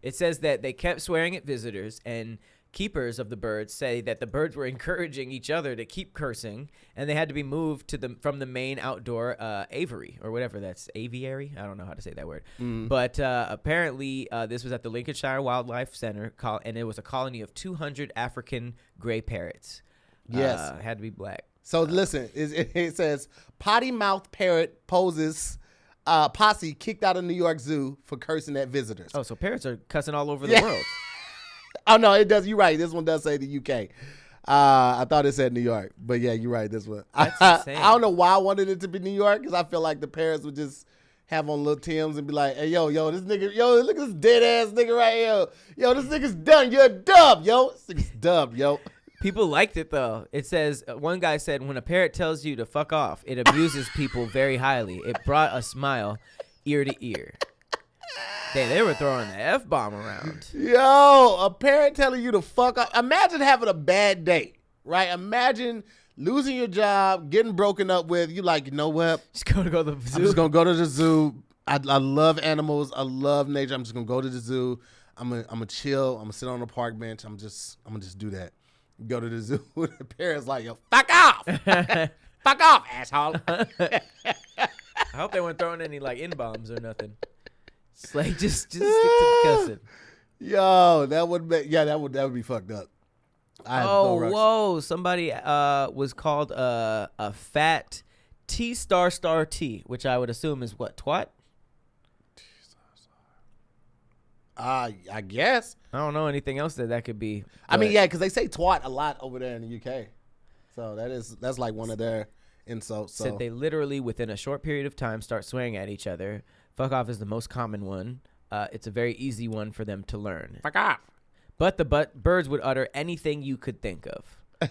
It says that they kept swearing at visitors, and keepers of the birds say that the birds were encouraging each other to keep cursing, and they had to be moved from the main outdoor aviary or whatever that's aviary. I don't know how to say that word, but apparently this was at the Lincolnshire Wildlife Center, and it was a colony of 200 African gray parrots. Yes, had to be black. So listen, it says potty mouth parrot poses. Posse kicked out of New York Zoo for cursing at visitors. Oh, so parrots are cussing all over the world. Oh, no, it does. You're right. This one does say the UK. I thought it said New York. But, yeah, you're right. This one. That's insane. I don't know why I wanted it to be New York because I feel like the parents would just have on little Tims and be like, hey, yo, this nigga, look at this dead-ass nigga right here. Yo, this nigga's done. You're a dub, yo. This nigga's dub, yo. People liked it, though. It says, one guy said, when a parrot tells you to fuck off, it abuses people very highly. It brought a smile ear to ear. They were throwing the F-bomb around. Yo, a parent telling you to fuck up. Imagine having a bad day, right? Imagine losing your job, getting broken up with. You like, you know what? Just go to the zoo. I'm just going to go to the zoo. I love animals. I love nature. I'm just going to go to the zoo. I'm gonna chill. I'm going to sit on a park bench. I'm going to just do that. Go to the zoo. The parents like, yo, fuck off. Fuck off, asshole. I hope they weren't throwing any like N-bombs or nothing. It's like just stick to the cussing. Yo, that would be fucked up. Whoa! Somebody was called a fat T star T, which I would assume is what, twat? I guess. I don't know anything else that could be. I mean, yeah, because they say twat a lot over there in the UK, so that's like one of their insults. So. Said they literally within a short period of time start swearing at each other. Fuck off is the most common one. It's a very easy one for them to learn. Fuck off. But the birds would utter anything you could think of.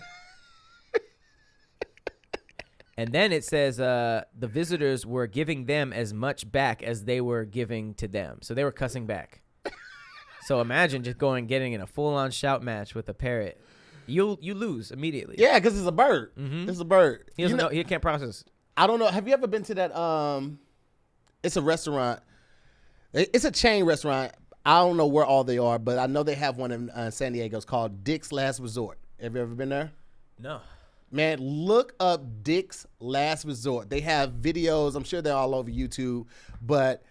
And then it says the visitors were giving them as much back as they were giving to them. So they were cussing back. So imagine just getting in a full-on shout match with a parrot. You lose immediately. Yeah, because it's a bird. Mm-hmm. It's a bird. He doesn't know. He can't process. I don't know. Have you ever been to that? It's a restaurant. It's a chain restaurant. I don't know where all they are, but I know they have one in San Diego. It's called Dick's Last Resort. Have you ever been there? No. Man, look up Dick's Last Resort. They have videos. I'm sure they're all over YouTube, but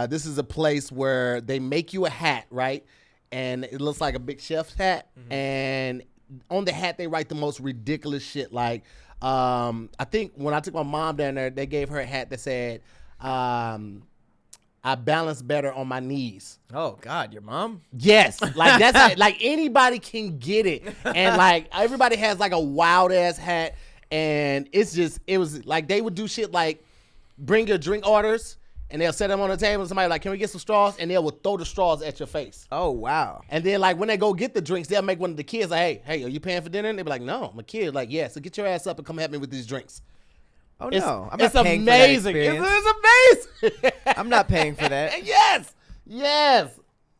this is a place where they make you a hat, right? And it looks like a big chef's hat. Mm-hmm. And on the hat, they write the most ridiculous shit. Like, I think when I took my mom down there, they gave her a hat that said, I balance better on my knees. Oh God, your mom? Yes, like that's like anybody can get it, and like everybody has like a wild ass hat, and it was like they would do shit like bring your drink orders, and they'll set them on the table, and somebody like, can we get some straws? And they will throw the straws at your face. Oh wow! And then like when they go get the drinks, they'll make one of the kids like, hey, are you paying for dinner? And they'll be like, no, I'm a kid. Like, yeah, so get your ass up and come help me with these drinks. Oh no! It's amazing. It's amazing. I'm not paying for that. Yes.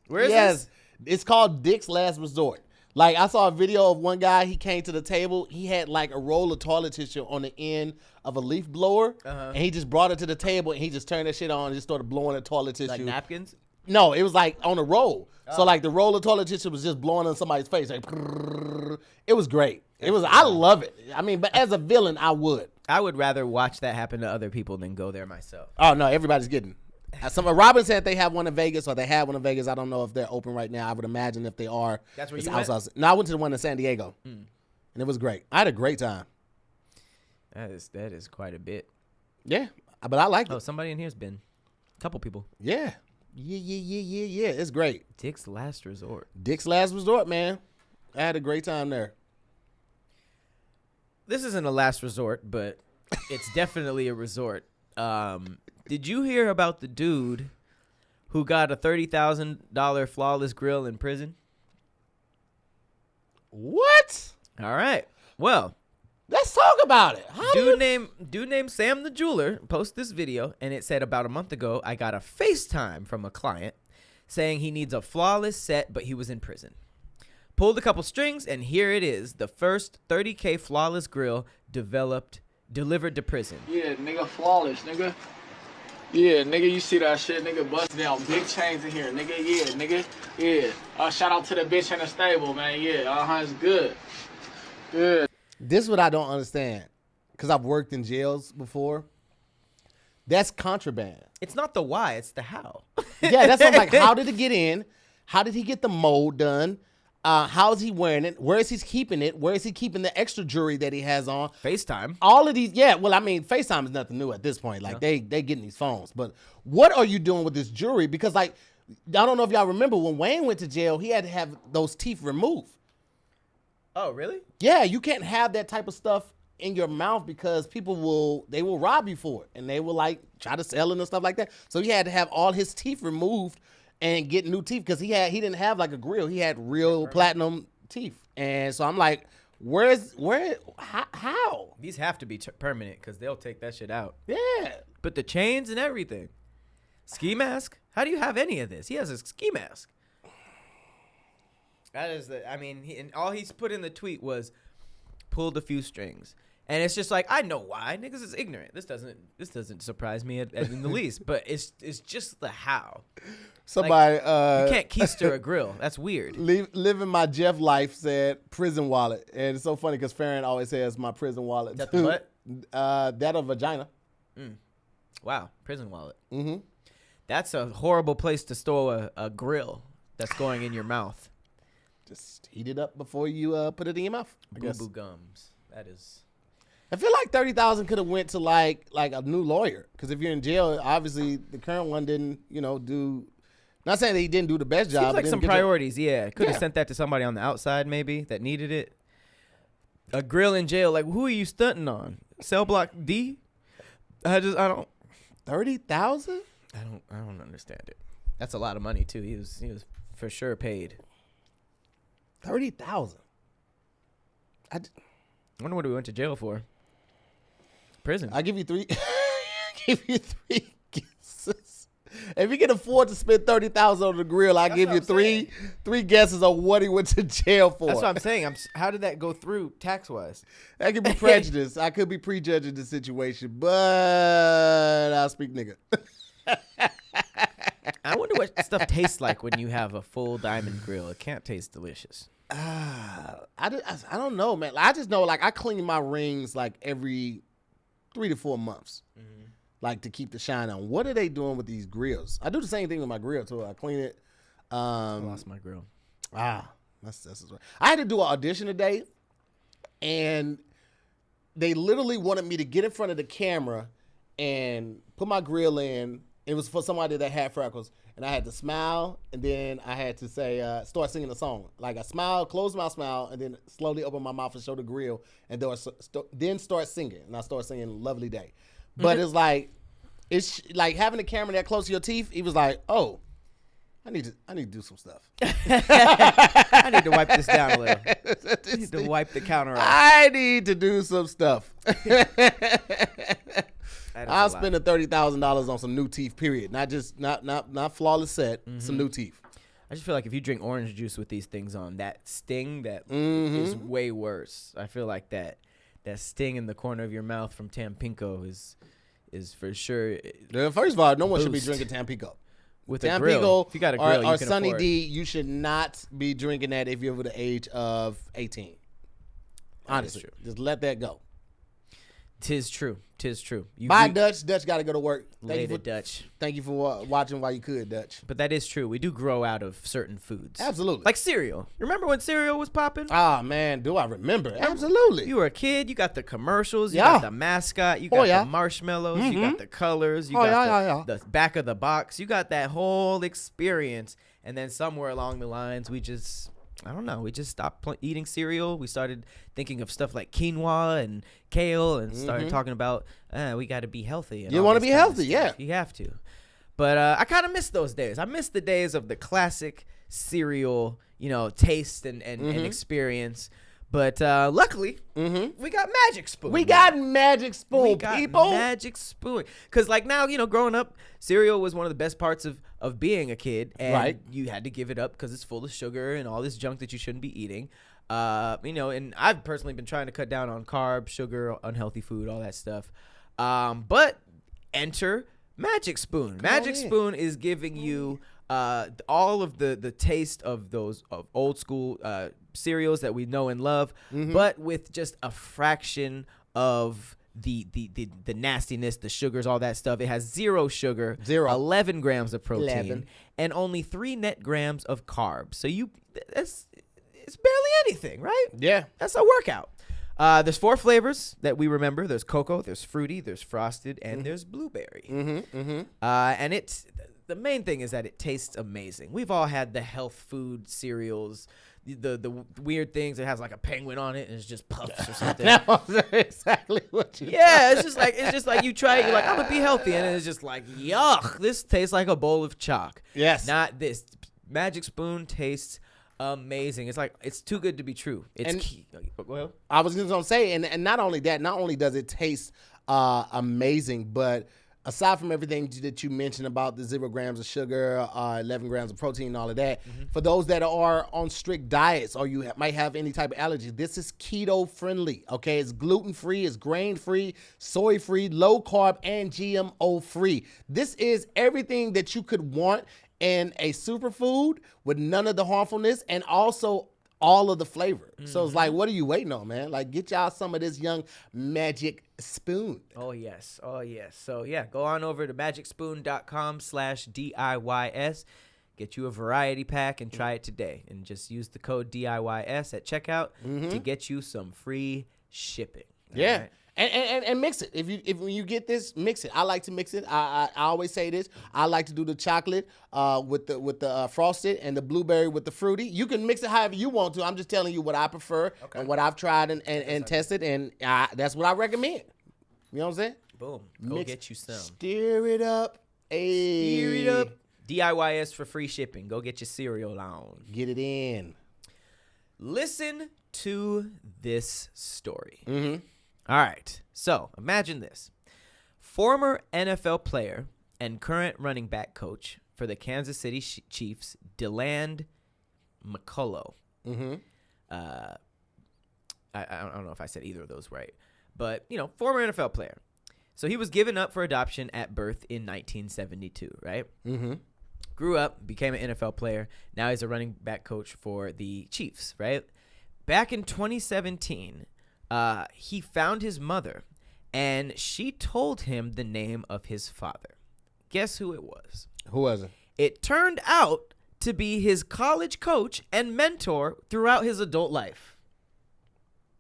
Where is this? It's called Dick's Last Resort. Like I saw a video of one guy. He came to the table. He had like a roll of toilet tissue on the end of a leaf blower, and he just brought it to the table and he just turned that shit on and just started blowing the toilet tissue. Like napkins? No, it was like on a roll. So like the roll of toilet tissue was just blowing on somebody's face. Like, it was great. I love it. I mean, but as a villain, I would rather watch that happen to other people than go there myself. Oh no, everybody's getting. Robin said they have one in Vegas, or they had one in Vegas. I don't know if they're open right now. I would imagine if they are. That's where it's you went? outside. No, I went to the one in San Diego, and it was great. I had a great time. That is quite a bit. Yeah, but I like Oh, it. somebody in here's been. A couple people. Yeah. Yeah. It's great. Dick's Last Resort. Dick's Last Resort, man. I had a great time there. This isn't a last resort, but it's definitely a resort. Did you hear about the dude who got a $30,000 flawless grill in prison? What? All right. Well, let's talk about it. dude named Sam the Jeweler posted this video, and it said about a month ago, I got a FaceTime from a client saying he needs a flawless set, but he was in prison. Pulled a couple strings, and here it is, the first $30K flawless grill delivered to prison. Yeah, nigga, flawless, nigga. Yeah, nigga, you see that shit, nigga, bust down. Big chains in here, nigga, yeah, nigga, yeah. Shout out to the bitch in the stable, man, yeah, it's good. Yeah. This is what I don't understand, because I've worked in jails before. That's contraband. It's not the why, it's the how. Yeah, that's what I'm like, how did it get in? How did he get the mold done? How is he wearing it? Where is he keeping it? Where is he keeping the extra jewelry that he has on? FaceTime. All of these, yeah. Well, I mean, FaceTime is nothing new at this point. Like they getting these phones. But what are you doing with this jewelry? Because like, I don't know if y'all remember when Wayne went to jail, he had to have those teeth removed. Oh, really? Yeah, you can't have that type of stuff in your mouth because people will rob you for it, and they will like try to sell it and stuff like that. So he had to have all his teeth removed and get new teeth because he didn't have like a grill. He had real platinum teeth. And so I'm like, how? These have to be permanent because they'll take that shit out. Yeah. But the chains and everything. Ski mask? How do you have any of this? He has a ski mask. That is and all he's put in the tweet was pulled a few strings. And it's just like, I know why. Niggas is ignorant. This doesn't surprise me in the least. But it's just the how. Somebody you can't keister a grill. That's weird. Living my Jeff life said prison wallet, and it's so funny because Farron always says my prison wallet. Is that the what? That of vagina. Wow, prison wallet. Mm-hmm. That's a horrible place to store a grill that's going in your mouth. Just heat it up before you put it in your mouth. Boo boo gums. That is. I feel like $30,000 could have went to like a new lawyer, because if you're in jail, obviously the current one didn't do. Not saying that he didn't do the best job. Seems like some priorities, yeah. Could have Yeah. sent that to somebody on the outside, maybe, that needed it. A grill in jail, like, who are you stunting on? Cell block D? I don't. 30,000? I don't understand it. That's a lot of money too. He was for sure paid. 30,000. I wonder what he went to jail for. Prison. I give you three. Give you three guesses. If you can afford to spend $30,000 on the grill, I give you three guesses on what he went to jail for. That's what I'm saying. How did that go through tax wise? That could be prejudice. I could be prejudging the situation, but I'll speak nigga. I wonder what stuff tastes like when you have a full diamond grill. It can't taste delicious. I don't know, man. I just know, like, I clean my rings like every 3 to 4 months, like to keep the shine on. What are they doing with these grills? I do the same thing with my grill too. I clean it. I lost my grill. That's right. I had to do an audition today, and they literally wanted me to get in front of the camera and put my grill in. It was for somebody that had freckles, and I had to smile, and then I had to say, start singing a song. Like I smile, close my smile, and then slowly open my mouth and show the grill, and then start singing. And I start singing "Lovely Day," but it's like having the camera that close to your teeth. He was like, "Oh, I need to do some stuff. I need to wipe this down a little. I need to wipe the counter off. I need to do some stuff." I'll spend $30,000 on some new teeth. Period. Not just not flawless set. Some new teeth. I just feel like if you drink orange juice with these things on, that sting is way worse. I feel like that sting in the corner of your mouth from Tampico is for sure. First of all, no one should be drinking Tampico. With a grill. If you got a grill, or you can Sunny afford. D, you should not be drinking that if you're over the age of 18. Honestly, just let that go. Tis true. Bye, Dutch. Dutch got to go to work. Later, Dutch. Thank you for watching while you could, Dutch. But that is true. We do grow out of certain foods. Absolutely. Like cereal. Remember when cereal was popping? Ah, man, do I remember? Absolutely. You were a kid. You got the commercials. You Yeah. got the mascot. You got the marshmallows. You got the colors. You got the back of the box. You got that whole experience. And then somewhere along the lines, we just stopped eating cereal. We started thinking of stuff like quinoa and kale and started talking about we got to be healthy. You want to be healthy, yeah. You have to. But I kind of miss those days. I miss the days of the classic cereal, taste and experience. But luckily, we got Magic Spoon. We got Magic Spoon, people. Magic Spoon. Because like now, growing up, cereal was one of the best parts of being a kid. And you had to give it up because it's full of sugar and all this junk that you shouldn't be eating. And I've personally been trying to cut down on carbs, sugar, unhealthy food, all that stuff. But enter Magic Spoon. Magic Spoon is giving you all of the taste of those of old school cereals that we know and love, but with just a fraction of the nastiness, the sugars, all that stuff. It has 0 sugar, 11 grams of protein, and only 3 net grams of carbs. So it's barely anything, right? Yeah. That's a workout. There's 4 flavors that we remember. There's cocoa, there's fruity, there's frosted, and there's blueberry. And the main thing is that it tastes amazing. We've all had the health food cereals, the weird things that has like a penguin on it and it's just puffs or something. That's exactly what you it's just like you try it, you're like, I'm gonna be healthy, and it's just like, yuck, this tastes like a bowl of chalk. Yes. Not this. Magic Spoon tastes amazing. It's like, it's too good to be true. Go ahead. I was just gonna say, and not only that, not only does it taste amazing, but aside from everything that you mentioned about the 0 grams of sugar, 11 grams of protein, all of that, for those that are on strict diets or you might have any type of allergy, this is keto friendly, okay? It's gluten free, it's grain free, soy free, low carb, and GMO free. This is everything that you could want in a superfood with none of the harmfulness and also all of the flavor. So it's like, what are you waiting on, man? Like, get y'all some of this young Magic Spoon. Oh, yes. So, yeah, go on over to magicspoon.com/DIYS. Get you a variety pack and try it today. And just use the code DIYS at checkout to get you some free shipping. Yeah. Right? And mix it. When you get this, mix it. I like to mix it. I always say this. I like to do the chocolate with the frosted and the blueberry with the fruity. You can mix it however you want to. I'm just telling you what I prefer and what I've tried and tested, and that's what I recommend. You know what I'm saying? Boom. Go get you some. Stir it up. Stir it up. DIYS for free shipping. Go get your cereal on. Get it in. Listen to this story. All right, so imagine this. Former NFL player and current running back coach for the Kansas City Chiefs, DeLand McCullough. I don't know if I said either of those right, but, former NFL player. So he was given up for adoption at birth in 1972, right? Grew up, became an NFL player. Now he's a running back coach for the Chiefs, right? Back in 2017... he found his mother, and she told him the name of his father. Guess who it was? Who was it? It turned out to be his college coach and mentor throughout his adult life.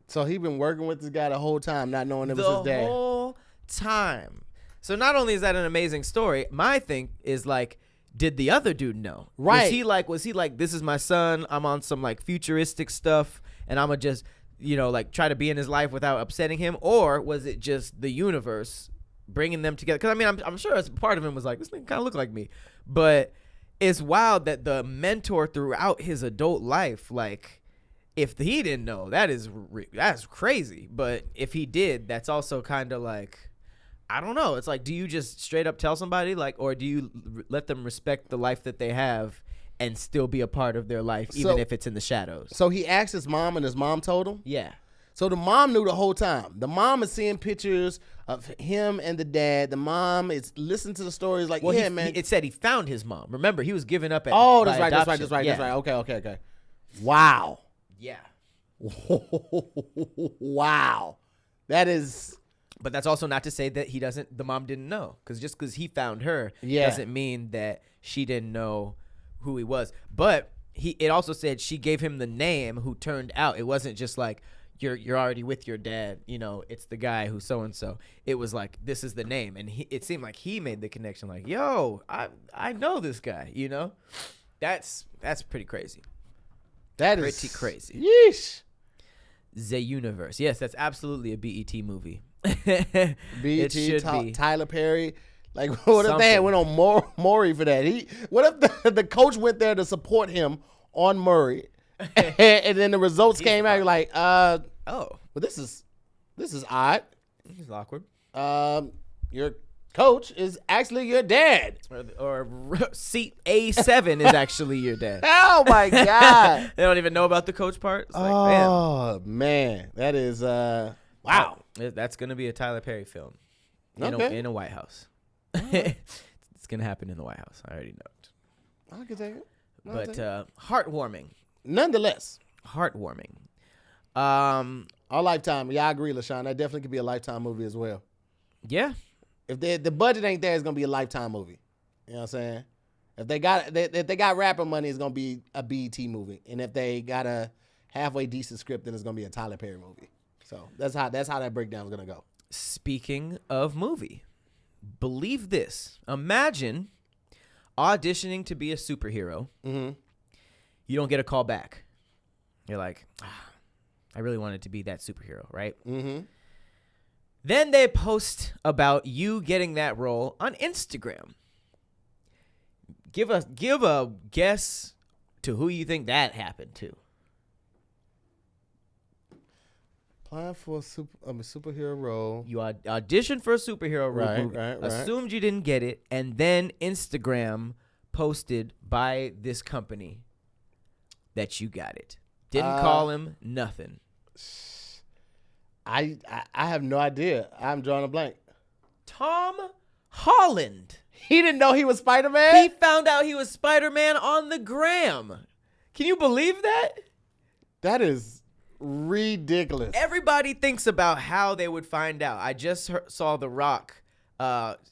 So he been working with this guy the whole time, not knowing it was his dad. The whole time. So not only is that an amazing story, my thing is like, did the other dude know? Right. Was he like, this is my son, I'm on some like futuristic stuff, and I'm going to just... try to be in his life without upsetting him? Or was it just the universe bringing them together? Because, I'm sure as part of him was like, this nigga kind of look like me. But it's wild that the mentor throughout his adult life, like, if he didn't know, that's crazy. But if he did, that's also kind of like, I don't know. It's like, do you just straight up tell somebody, like, or do you let them respect the life that they have and still be a part of their life, even if it's in the shadows? So he asked his mom, and his mom told him? Yeah. So the mom knew the whole time. The mom is seeing pictures of him and the dad. The mom is listening to the stories like, man. It said he found his mom. Remember, he was given up at that's right. Okay. Wow. Yeah. Wow. That is But that's also not to say that the mom didn't know, because just because he found her Yeah. doesn't mean that she didn't know who he was. But it also said she gave him the name who turned out. It wasn't just like you're already with your dad, you know, it's the guy who so and so. It was like, this is the name, and it seemed like he made the connection, like, yo, I know this guy, you know. That's pretty crazy. That Pretty is crazy. Yeesh. The Universe. Yes, that's absolutely a BET movie. BET, It should be. Tyler Perry. Like, what if they had Something. went on Maury for that? What if the coach went there to support him on Murray, and then the results came out? You're like, Oh, well, this is odd. this is awkward. Your coach is actually your dad. Or seat A7 is actually your dad. Oh my God. They don't even know about the coach part. It's like, man, Oh man, that is wow. that's gonna be a Tyler Perry film Okay. in a White House. It's gonna happen in the White House. I already know it. I can take it. But heartwarming. Nonetheless, Heartwarming. our Lifetime. Yeah, I agree, LaShawn. That definitely could be a Lifetime movie as well. Yeah. If the budget ain't there, it's gonna be a Lifetime movie. You know what I'm saying? If they got rapper money, it's gonna be a BET movie, and if they got a halfway decent script, then it's gonna be a Tyler Perry movie. So that's how that breakdown is gonna go. Speaking of movie, believe this. Imagine auditioning to be a superhero. Mm-hmm. You don't get a call back. You're like, I really wanted to be that superhero, right? Mm-hmm. Then they post about you getting that role on Instagram. Give a guess to who you think that happened to. Applying for a superhero role. You auditioned for a superhero role, Right. assumed you didn't get it, and then Instagram posted by this company that you got it. Didn't call him, nothing. I have no idea. I'm drawing a blank. Tom Holland. He didn't know he was Spider-Man? He found out he was Spider-Man on the gram. Can you believe that? That is ridiculous. Everybody thinks about how they would find out. I just saw The Rock.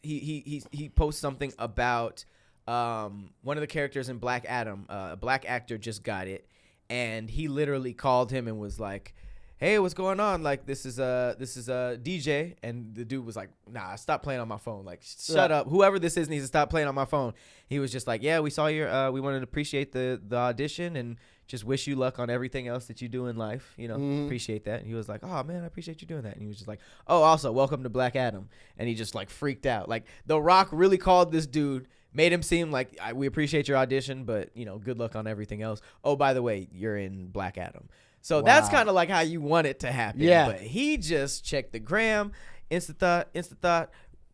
He posted something about one of the characters in Black Adam. A black actor just got it, and he literally called him and was like, hey, what's going on? Like, this is a DJ. And the dude was like, nah, stop playing on my phone. Like, shut up. Whoever this is needs to stop playing on my phone. He was just like, yeah, we saw your, we wanted to appreciate the audition and just wish you luck on everything else that you do in life. You know, appreciate that. And he was like, oh man, I appreciate you doing that. And he was just like, oh, also welcome to Black Adam. And he just like freaked out. Like, The Rock really called this dude, made him seem like, we appreciate your audition, but you know, good luck on everything else. Oh, by the way, you're in Black Adam. So that's kind of like how you want it to happen. Yeah. But he just checked the gram, instant thought,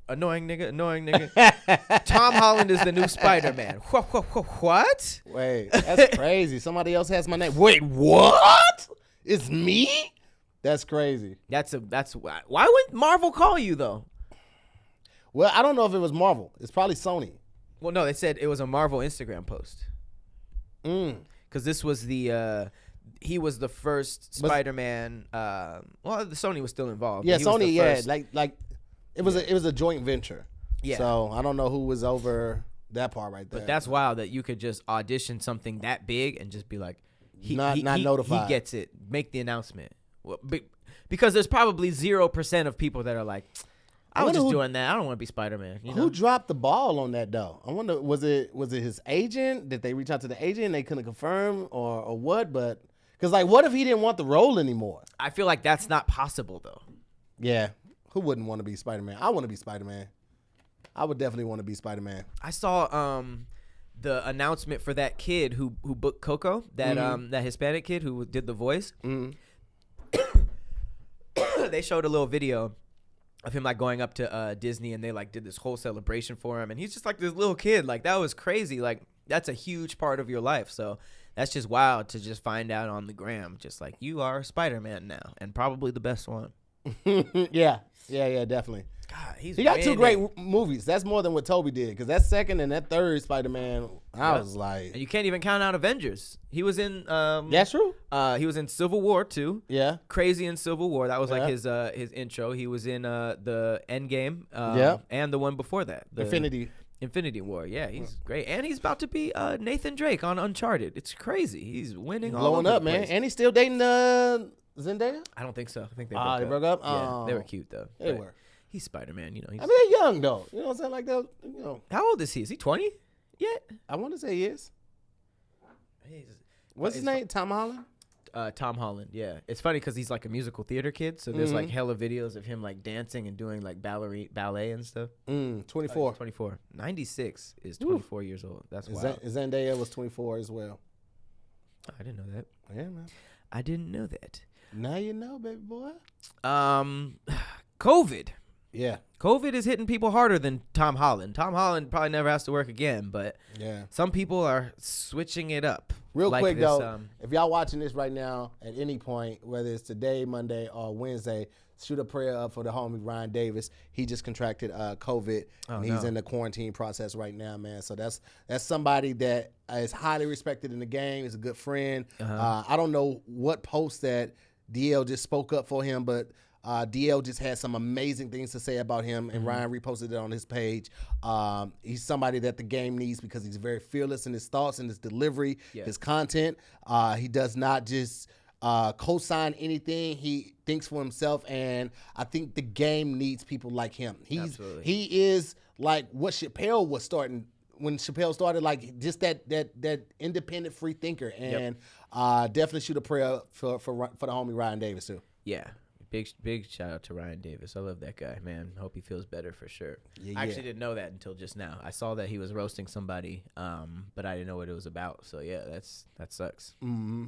annoying nigga. Tom Holland is the new Spider-Man. What? Wait, that's crazy. Somebody else has my name. Wait, what? It's me? That's crazy. That's why wouldn't Marvel call you though? Well, I don't know if it was Marvel. It's probably Sony. Well, no, they said it was a Marvel Instagram post. Because this was he was the first Spider-Man. Well, the Sony was still involved. Yeah, but he was Sony. the Yeah, first. like it was a joint venture. Yeah. So I don't know who was over that part right there. But that's wild that you could just audition something that big and just be like, Not notified. He gets it. Make the announcement. Well, because there's probably 0% of people that are like, I was just doing that. I don't want to be Spider-Man. You know? Who dropped the ball on that though? I wonder, was it his agent? Did they reach out to the agent and they couldn't confirm or what? But because like, what if he didn't want the role anymore? I feel like that's not possible though. Yeah, who wouldn't want to be Spider-Man? I want to be Spider-Man. I would definitely want to be Spider-Man. I saw the announcement for that kid who booked Coco, that that Hispanic kid who did the voice. They showed a little video of him like going up to Disney, and they like did this whole celebration for him, and he's just like this little kid. Like, that was crazy. Like, that's a huge part of your life. So that's just wild to just find out on the gram, just like, you are Spider-Man now, and probably the best one. Yeah, definitely. God, He got two great movies. That's more than what Toby did, because that second and that third Spider-Man, I was like, and you can't even count out Avengers. He was in. That's true. He was in Civil War too. Yeah, Crazy in Civil War. That was like his intro. He was in the Endgame. And the one before that, the Infinity War. Yeah, he's great, and he's about to be Nathan Drake on Uncharted. It's crazy. He's winning, blowing up, man, and he's still dating Zendaya. I don't think so. I think they broke up. Yeah, they were cute though. They were. He's Spider-Man, you know. I mean, they're young though. You know what I'm saying? Like that. You know. How old is he? Is he 20 yet? I want to say he is. What's his name? Tom Holland. Tom Holland. Yeah, it's funny because he's like a musical theater kid. So there's like hella videos of him like dancing and doing like ballet and stuff. 24. 24. 96 is 24 years old. That's wild. Zendaya was 24 as well. I didn't know that. Yeah, man. I didn't know that. Now you know, baby boy. COVID. Yeah. COVID is hitting people harder than Tom Holland. Tom Holland probably never has to work again, but some people are switching it up. Real quick, though, if y'all watching this right now at any point, whether it's today, Monday, or Wednesday, shoot a prayer up for the homie Ryan Davis. He just contracted COVID, and he's in the quarantine process right now, man. So that's somebody that is highly respected in the game. He's a good friend. I don't know what post that DL just spoke up for him, but DL just had some amazing things to say about him, and Ryan reposted it on his page. He's somebody that the game needs because he's very fearless in his thoughts and his delivery, his content. He does not just co-sign anything. He thinks for himself, and I think the game needs people like him. He is like what Chappelle was starting when Chappelle started, like just that independent free thinker, and definitely shoot a prayer for the homie Ryan Davis too. Yeah. Big shout out to Ryan Davis. I love that guy, man. Hope he feels better for sure. I actually didn't know that until just now. I saw that he was roasting somebody, but I didn't know what it was about. So yeah, that sucks. Mm-hmm.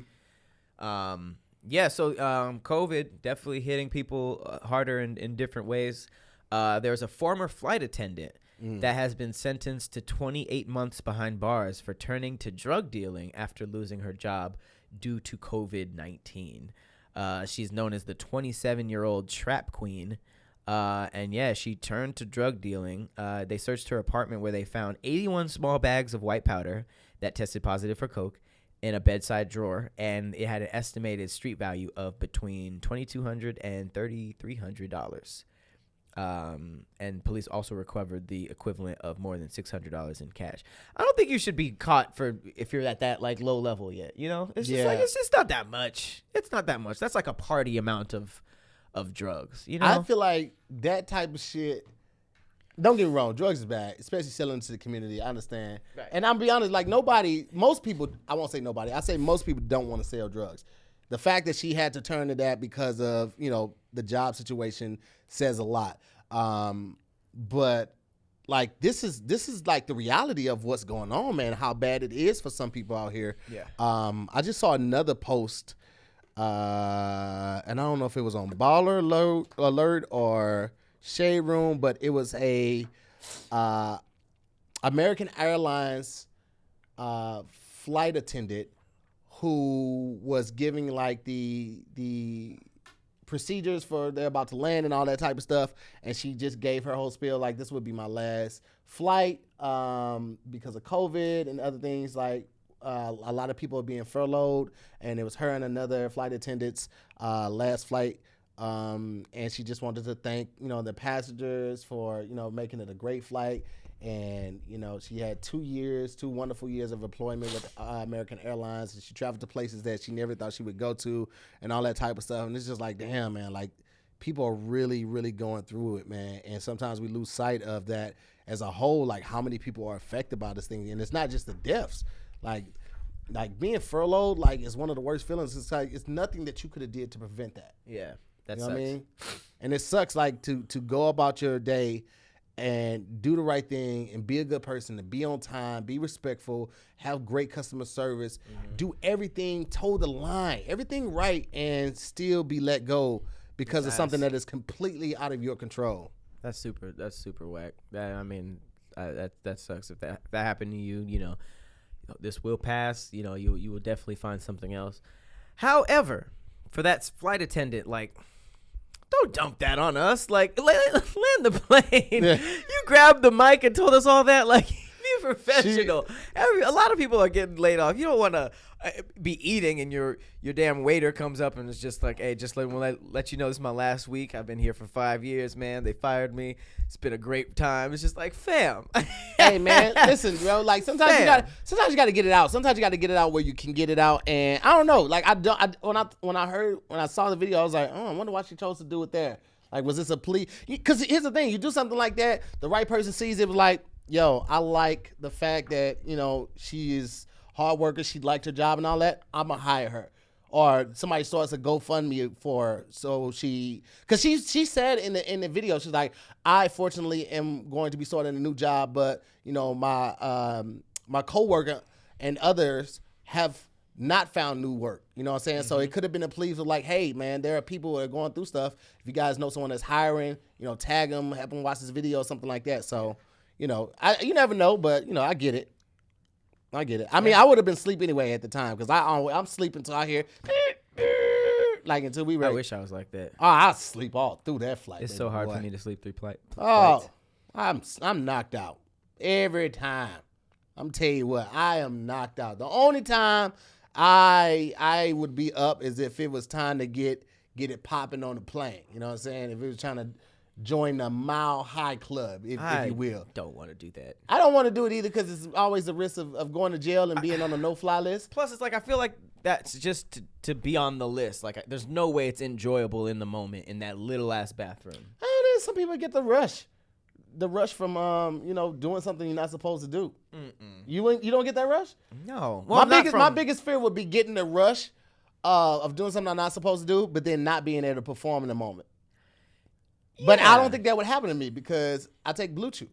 So COVID definitely hitting people harder in different ways. There's a former flight attendant that has been sentenced to 28 months behind bars for turning to drug dealing after losing her job due to COVID-19. She's known as the 27-year-old Trap Queen. She turned to drug dealing. They searched her apartment where they found 81 small bags of white powder that tested positive for coke in a bedside drawer, and it had an estimated street value of between $2,200 and $3,300. And police also recovered the equivalent of more than $600 in cash. I don't think you should be caught if you're at that like low level yet. You know, it's just not that much. It's not that much. That's like a party amount of drugs. You know, I feel like that type of shit. Don't get me wrong, drugs is bad, especially selling to the community. I understand, and I'll be honest. Like most people. I won't say nobody. I say most people don't want to sell drugs. The fact that she had to turn to that because of the job situation says a lot. But like this is like the reality of what's going on, man. How bad it is for some people out here. Yeah. I just saw another post, and I don't know if it was on Baller Alert or Shade Room, but it was a American Airlines flight attendant who was giving like the procedures for they're about to land and all that type of stuff, and she just gave her whole spiel like this would be my last flight because of COVID and other things. Like a lot of people are being furloughed, and it was her and another flight attendant's last flight, and she just wanted to thank the passengers for making it a great flight. And she had 2 wonderful years of employment with American Airlines, and she traveled to places that she never thought she would go to and all that type of stuff. And it's just like, damn, man, like people are really, really going through it, man. And sometimes we lose sight of that as a whole, like how many people are affected by this thing. And it's not just the deaths, like being furloughed, like it's one of the worst feelings. It's like, it's nothing that you could have did to prevent that. Yeah. That sucks. What I mean? And it sucks like to go about your day and do the right thing and be a good person, to be on time, be respectful, have great customer service, do everything, toe the line, everything right, and still be let go because of something that is completely out of your control. That's super whack. That sucks. If that happened to you, this will pass. You will definitely find something else. However, for that flight attendant, like don't dump that on us. Like, land the plane. Yeah. You grabbed the mic and told us all that. Like, be professional. A lot of people are getting laid off. You don't want to be eating and your damn waiter comes up and is just like, hey, just let you know this is my last week. I've been here for 5 years, man. They fired me. It's been a great time. It's just like, fam. Hey, man, listen, bro. Like sometimes you got to get it out. Sometimes you got to get it out where you can get it out. And I don't know. Like when I saw the video, I was like, oh, I wonder why she chose to do it there. Like, was this a plea? Because here's the thing: you do something like that, the right person sees it, was like, yo, I like the fact that she is hard worker, she liked her job and all that, I'm gonna hire her. Or somebody starts a GoFundMe for her, so because she said in the video, she's like, I fortunately am going to be starting a new job, but my coworker and others have not found new work. You know what I'm saying? So it could have been a plea for like, hey man, there are people that are going through stuff. If you guys know someone that's hiring, tag them, have them watch this video or something like that. So you never know, but I get it. I get it. I mean, I would have been asleep anyway at the time because I'm sleeping until I hear like until we ready. I wish I was like that. Oh, I sleep all through that flight. It's so hard for me to sleep through flights. Oh, I'm knocked out every time. I'm telling you what, I am knocked out. The only time I would be up is if it was time to get it popping on the plane. You know what I'm saying? If it was trying to join the Mile High Club, if you will. I don't want to do that. I don't want to do it either because it's always the risk of going to jail and being on a no-fly list. Plus, it's like I feel like that's just to be on the list. Like, there's no way it's enjoyable in the moment in that little-ass bathroom. There's some people get the rush from doing something you're not supposed to do. You don't get that rush? No. Well, my biggest fear would be getting the rush of doing something I'm not supposed to do, but then not being able to perform in the moment. But I don't think that would happen to me because I take BlueChew.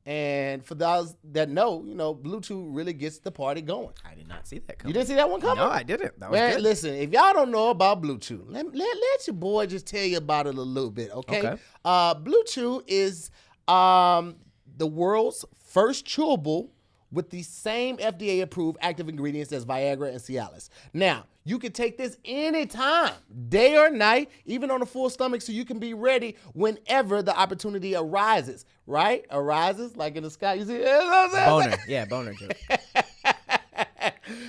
And for those that know, BlueChew really gets the party going. I did not see that coming. You didn't see that one coming? No, I didn't. That was good. Listen, if y'all don't know about BlueChew, let your boy just tell you about it a little bit, okay? BlueChew is the world's first chewable with the same FDA-approved active ingredients as Viagra and Cialis. Now, you can take this anytime, day or night, even on a full stomach, so you can be ready whenever the opportunity arises, right? Arises, like in the sky. You see? Boner. Yeah, boner joke.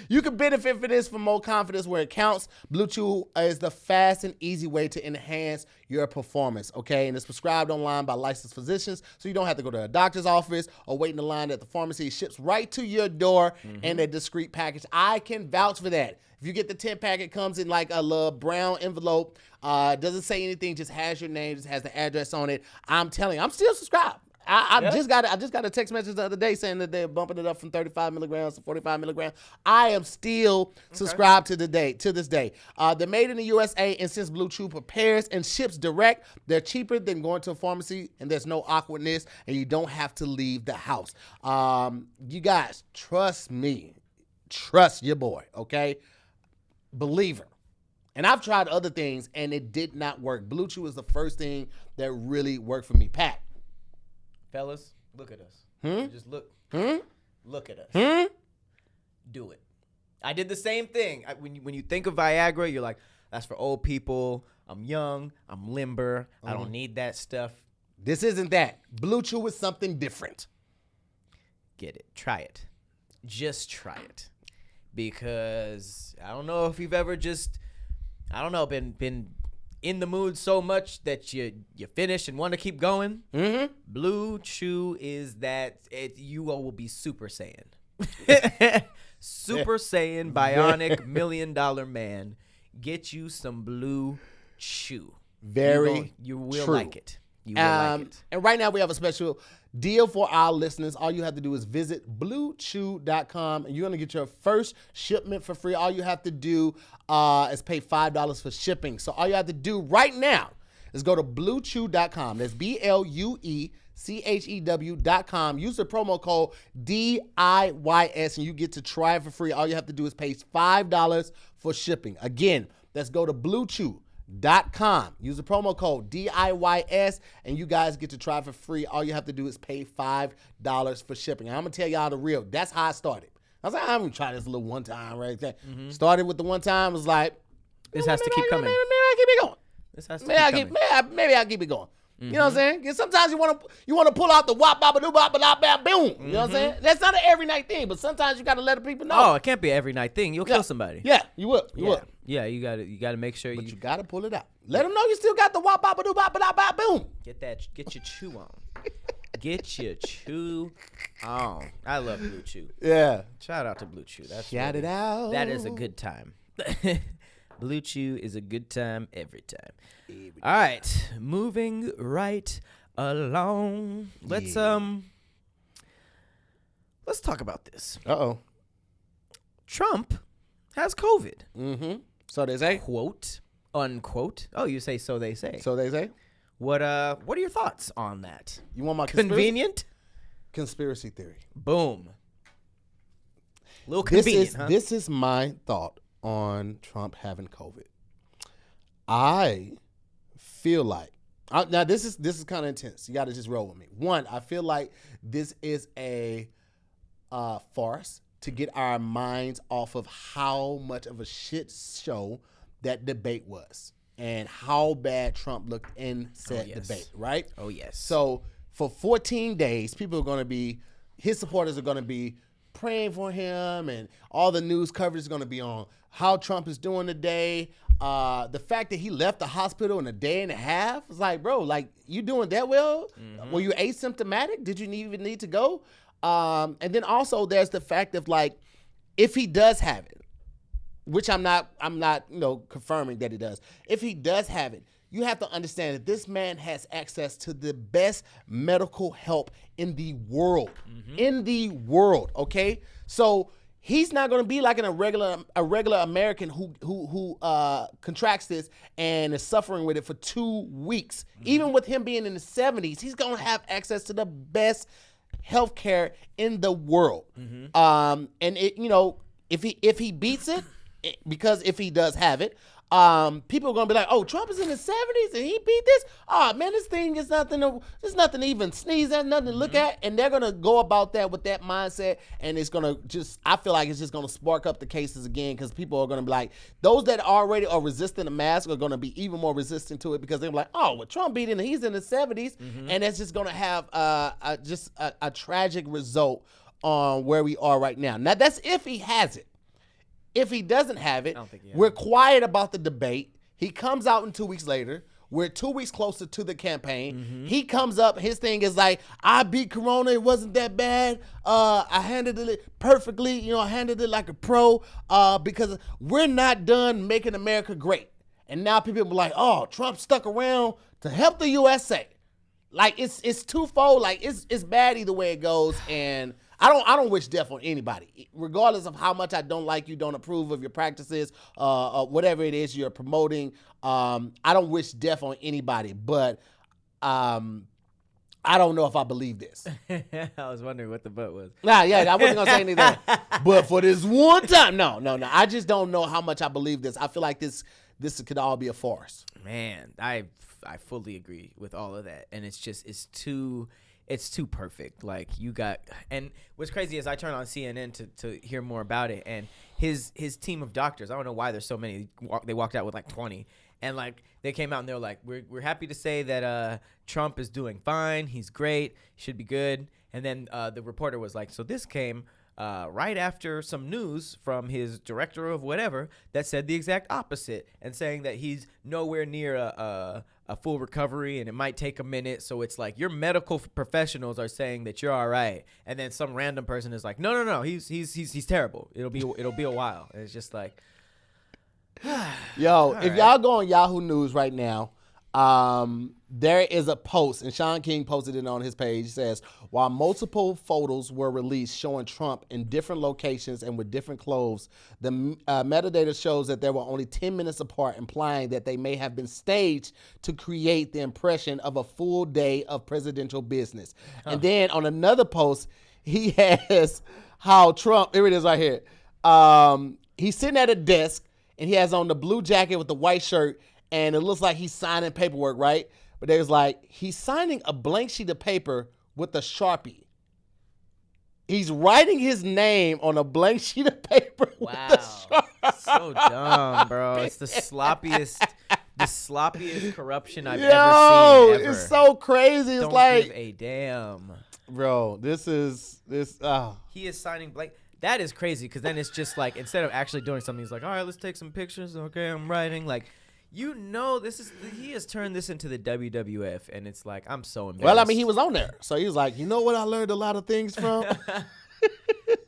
You can benefit from this for more confidence where it counts. BlueChew is the fast and easy way to enhance your performance, okay? And it's prescribed online by licensed physicians, so you don't have to go to a doctor's office or wait in the line at the pharmacy. It ships right to your door in a discreet package. I can vouch for that. If you get the 10-pack, it comes in like a little brown envelope. Doesn't say anything, just has your name, just has the address on it. I'm telling you, I'm still subscribed. I just got a text message the other day saying that they're bumping it up from 35 milligrams to 45 milligrams. I am still subscribed to this day. They're made in the USA, and since BlueChew prepares and ships direct, they're cheaper than going to a pharmacy, and there's no awkwardness, and you don't have to leave the house. You guys, trust me. Trust your boy, okay? Believer. And I've tried other things, and it did not work. BlueChew is the first thing that really worked for me. Pat. Fellas, look at us. Just look. Look at us. Do it. I did the same thing. When you think of Viagra, you're like, that's for old people. I'm young. I'm limber. I don't need that stuff. This isn't that. BlueChew is something different. Get it. Try it. Just try it. Because I don't know if you've ever just, been in the mood so much that you finish and want to keep going. BlueChew is that. You will be Super Saiyan. Super Saiyan, bionic, $1 million man. Get you some BlueChew. You will true. like it. You will like it. And right now we have a special deal for our listeners. All you have to do is visit BlueChew.com, and you're going to get your first shipment for free. All you have to do is pay $5 for shipping. So all you have to do right now is go to BlueChew.com. That's BlueChew.com. Use the promo code DIYS, and you get to try it for free. All you have to do is pay $5 for shipping. Again, let's go to BlueChew.com. Use the promo code DIYS, and you guys get to try for free. All you have to do is pay $5 for shipping. And I'm going to tell y'all the real. That's how I started. I was like, I'm going to try this little one time right there. Started with the one time. Was like, this has to keep coming. Keep it going. This has to maybe I'll keep it going. You know what I'm saying? Because sometimes you want to pull out the wop bop doo bop bop bop boom. You know what I'm saying? That's not an every night thing, but sometimes you got to let the people know. Oh, it can't be an every night thing. You'll kill somebody. Yeah, you will. You will. Yeah, you got to make sure But you got to pull it out. Let them know you still got the wop bop doo bop bop bop boom. Get your chew on. Get your chew on. I love BlueChew. Yeah. Shout out to BlueChew. Shout it out. That is a good time. BlueChew is a good time every time. All right, moving right along. Let's talk about this. Uh-oh. Trump has COVID. Mm-hmm. So they say. Quote, unquote. Oh, you say so they say. So they say. What are your thoughts on that? You want my convenient conspiracy theory? Boom. Little convenient, huh? This is my thought on Trump having COVID. I feel like now this is kind of intense. You got to just roll with me. One, I feel like this is a farce to get our minds off of how much of a shit show that debate was and how bad Trump looked in said debate, right? Oh, yes. So for 14 days, his supporters are going to be praying for him, and all the news coverage is going to be on how Trump is doing today. The fact that he left the hospital in a day and a half, it's like, bro, like, you doing that well? Mm-hmm. Were you asymptomatic? Did you even need to go? And then also there's the fact of, like, if he does have it, which I'm not, confirming that he does. If he does have it, you have to understand that this man has access to the best medical help in the world. Mm-hmm. In the world, okay? So he's not going to be like a regular American who contracts this and is suffering with it for 2 weeks. Mm-hmm. Even with him being in the 70s, he's going to have access to the best healthcare in the world. Mm-hmm. And if he beats it, because if he does have it, people are gonna be like, "Oh, Trump is in his 70s and he beat this. Oh man, this thing is nothing. There's nothing to even sneeze at, nothing to look at." And they're gonna go about that with that mindset, and it's gonna I feel like it's just gonna spark up the cases again, because people are gonna be like, those that already are resistant to mask are gonna be even more resistant to it, because they're like, "Oh, well, Trump beat it, and he's in his 70s," and that's just gonna have a tragic result on where we are right now. Now that's if he has it. If he doesn't have it, we're quiet about the debate. He comes out in 2 weeks later. We're 2 weeks closer to the campaign. Mm-hmm. He comes up. His thing is like, I beat Corona. It wasn't that bad. I handled it perfectly. I handled it like a pro, because we're not done making America great. And now people be like, oh, Trump stuck around to help the USA. Like, it's twofold. Like, it's bad either way it goes. And I don't wish death on anybody, regardless of how much I don't like you, don't approve of your practices, whatever it is you're promoting. I don't wish death on anybody, but I don't know if I believe this. I was wondering what the but was. I wasn't gonna say anything. But for this one time, no. I just don't know how much I believe this. I feel like this could all be a farce. Man, I fully agree with all of that, and it's too perfect. Like, and what's crazy is I turned on CNN to hear more about it, and his team of doctors, I don't know why there's so many, they walked out with like 20, and like they came out and they're like, we're happy to say that Trump is doing fine, he's great, should be good. And then the reporter was like, so this came right after some news from his director of whatever that said the exact opposite, and saying that he's nowhere near a full recovery and it might take a minute. So it's like, your medical professionals are saying that you're all right, and then some random person is like, no, he's terrible. It'll be a while. And it's just like, yo, if y'all go on Yahoo News right now, there is a post, and Sean King posted it on his page. He says, while multiple photos were released showing Trump in different locations and with different clothes, the metadata shows that they were only 10 minutes apart, implying that they may have been staged to create the impression of a full day of presidential business. And then on another post, he has how Trump, here it is right here. He's sitting at a desk, and he has on the blue jacket with the white shirt, and it looks like he's signing paperwork, right? But there's like, he's signing a blank sheet of paper with a Sharpie. He's writing his name on a blank sheet of paper with a Sharpie. So dumb, bro. It's the sloppiest the sloppiest corruption I've ever seen. Ever. It's so crazy. It's Don't like, give a damn. bro, this. He is signing blank. That is crazy because then it's just like instead of actually doing something, he's like, all right, let's take some pictures. Okay, I'm writing. Like, he has turned this into the WWF, and it's like I'm so embarrassed. Well, I mean, he was on there, so he was like, you know what? I learned a lot of things from.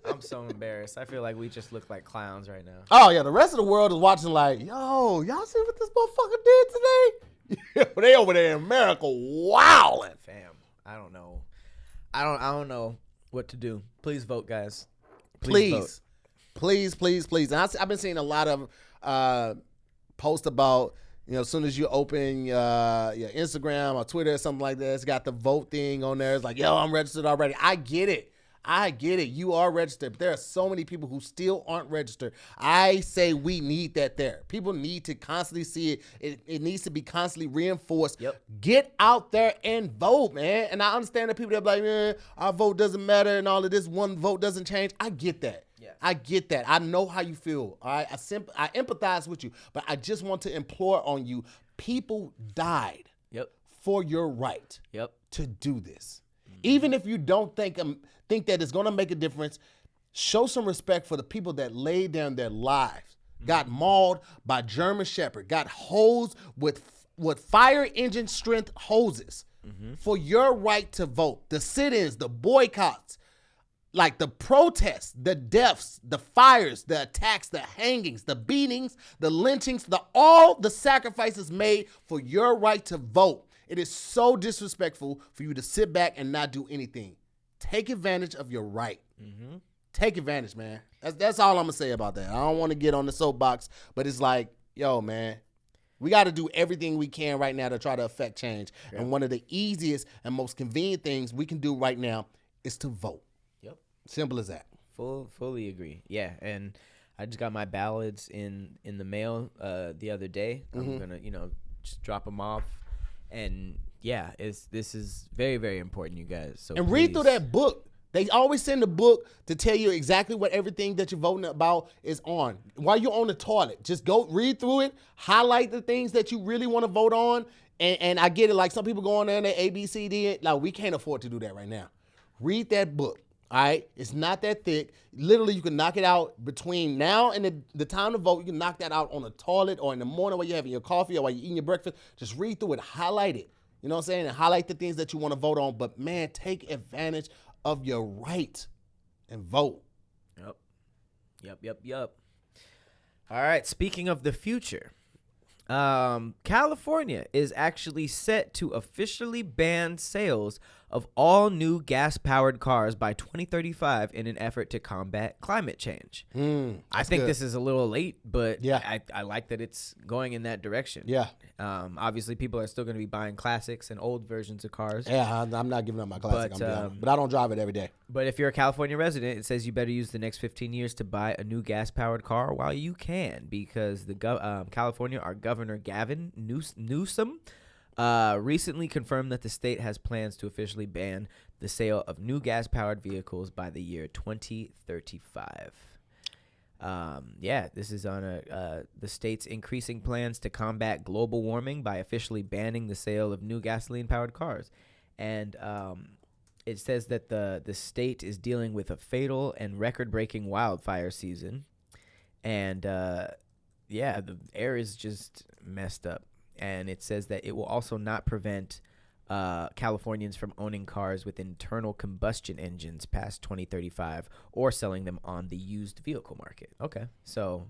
I'm so embarrassed. I feel like we just look like clowns right now. Oh yeah, the rest of the world is watching like, yo, y'all see what this motherfucker did today? They over there in America wilding. Fam, I don't know. I don't know what to do. Please vote, guys. Please. And I've been seeing a lot of posts about, as soon as you open your Instagram or Twitter or something like that, it's got the vote thing on there. It's like, yo, I'm registered already. I get it. You are registered, but there are so many people who still aren't registered. I say we need that there. People need to constantly see it. It needs to be constantly reinforced. Yep. Get out there and vote, man. And I understand that people that are like, our vote doesn't matter and all of this, one vote doesn't change. I get that. Yeah. I get that. I know how you feel. All right. I empathize with you, but I just want to implore on you. People died. Yep. For your right. Yep. To do this. Even if you don't think that it's going to make a difference, show some respect for the people that laid down their lives, got mauled by German Shepherd, got hosed with fire engine strength hoses for your right to vote. The sit-ins, the boycotts, like the protests, the deaths, the fires, the attacks, the hangings, the beatings, the lynchings, all the sacrifices made for your right to vote. It is so disrespectful for you to sit back and not do anything. Take advantage of your right. Take advantage, man. That's all I'm going to say about that. I don't want to get on the soapbox, but it's like, yo, man, we got to do everything we can right now to try to affect change. Yeah. And one of the easiest and most convenient things we can do right now is to vote. Yep. Simple as that. Fully agree. Yeah, and I just got my ballots in the mail the other day. I'm going to, just drop them off. And yeah, this is very, very important, you guys. So and read through that book. They always send a book to tell you exactly what everything that you're voting about is on. While you're on the toilet, just go read through it, highlight the things that you really want to vote on. And I get it. Like some people go on there and they A, B, C, D. Like we can't afford to do that right now. Read that book. All right, it's not that thick. Literally, you can knock it out between now and the time to vote. You can knock that out on the toilet or in the morning while you're having your coffee or while you're eating your breakfast. Just read through it, highlight it. You know what I'm saying? And highlight the things that you want to vote on. But man, take advantage of your right and vote. Yep. All right, speaking of the future, California is actually set to officially ban sales of all new gas-powered cars by 2035 in an effort to combat climate change. I think this is a little late, but yeah. I like that it's going in that direction. Yeah. Obviously, people are still going to be buying classics and old versions of cars. Yeah, I'm not giving up my classic, but I don't drive it every day. But if you're a California resident, it says you better use the next 15 years to buy a new gas-powered car while you can, because California, our Governor Gavin Newsom, recently confirmed that the state has plans to officially ban the sale of new gas-powered vehicles by the year 2035. This is on the state's increasing plans to combat global warming by officially banning the sale of new gasoline-powered cars. And it says that the state is dealing with a fatal and record-breaking wildfire season. And, the air is just messed up. And it says that it will also not prevent Californians from owning cars with internal combustion engines past 2035 or selling them on the used vehicle market. Okay, so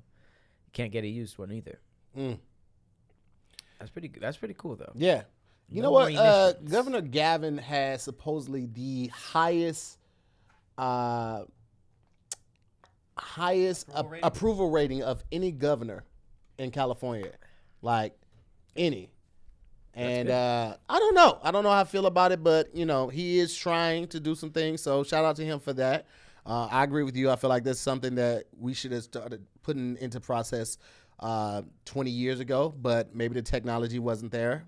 you can't get a used one either. That's pretty cool, though. Yeah. You know what? Governor Gavin has supposedly the highest approval rating of any governor in California. Like, any. And I don't know how I feel about it, but he is trying to do some things, so shout out to him for that. I agree with you. I feel like that's something that we should have started putting into process 20 years ago, but maybe the technology wasn't there.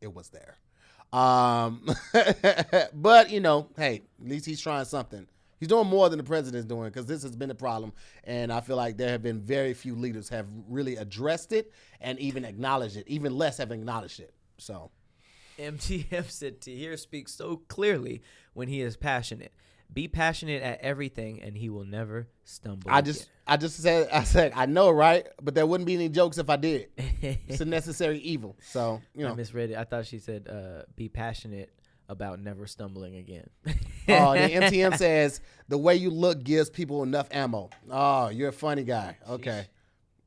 It was there. But hey, at least he's trying something. He's doing more than the president's doing because this has been a problem. And I feel like there have been very few leaders have really addressed it and even acknowledged it. Even less have acknowledged it. So MTF said Tahir speaks so clearly when he is passionate. Be passionate at everything and he will never stumble again. I said, I know, right? But there wouldn't be any jokes if I did. It's a necessary evil. So, I misread it. I thought she said, be passionate about never stumbling again. Oh, the MTM says, the way you look gives people enough ammo. Oh, you're a funny guy. Okay.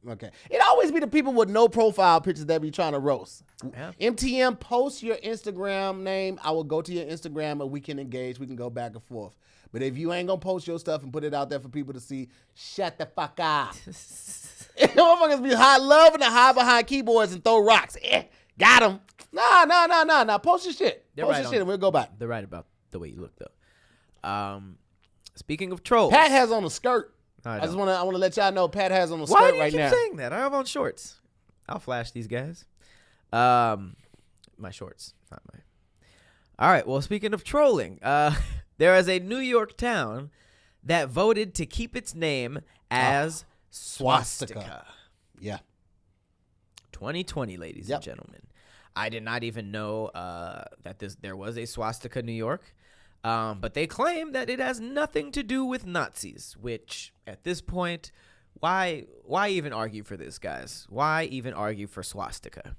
Okay. It always be the people with no profile pictures that be trying to roast. Yeah. MTM, post your Instagram name. I will go to your Instagram and we can engage. We can go back and forth. But if you ain't going to post your stuff and put it out there for people to see, shut the fuck up. Motherfuckers be loving to hide behind keyboards and throw rocks. Got him. Nah. Post your shit. Post your shit and we'll go back. They're right about the way you look, though. Speaking of trolls. Pat has on a skirt. I want to let y'all know Pat has on a skirt right now. Why do you keep saying that? I have on shorts. I'll flash these guys. My shorts, not my. All right. Well, speaking of trolling, there is a New York town that voted to keep its name as swastika. Yeah. 2020, ladies and gentlemen. I did not even know that there was a swastika New York. But they claim that it has nothing to do with Nazis, which at this point, why even argue for this, guys? Why even argue for swastika?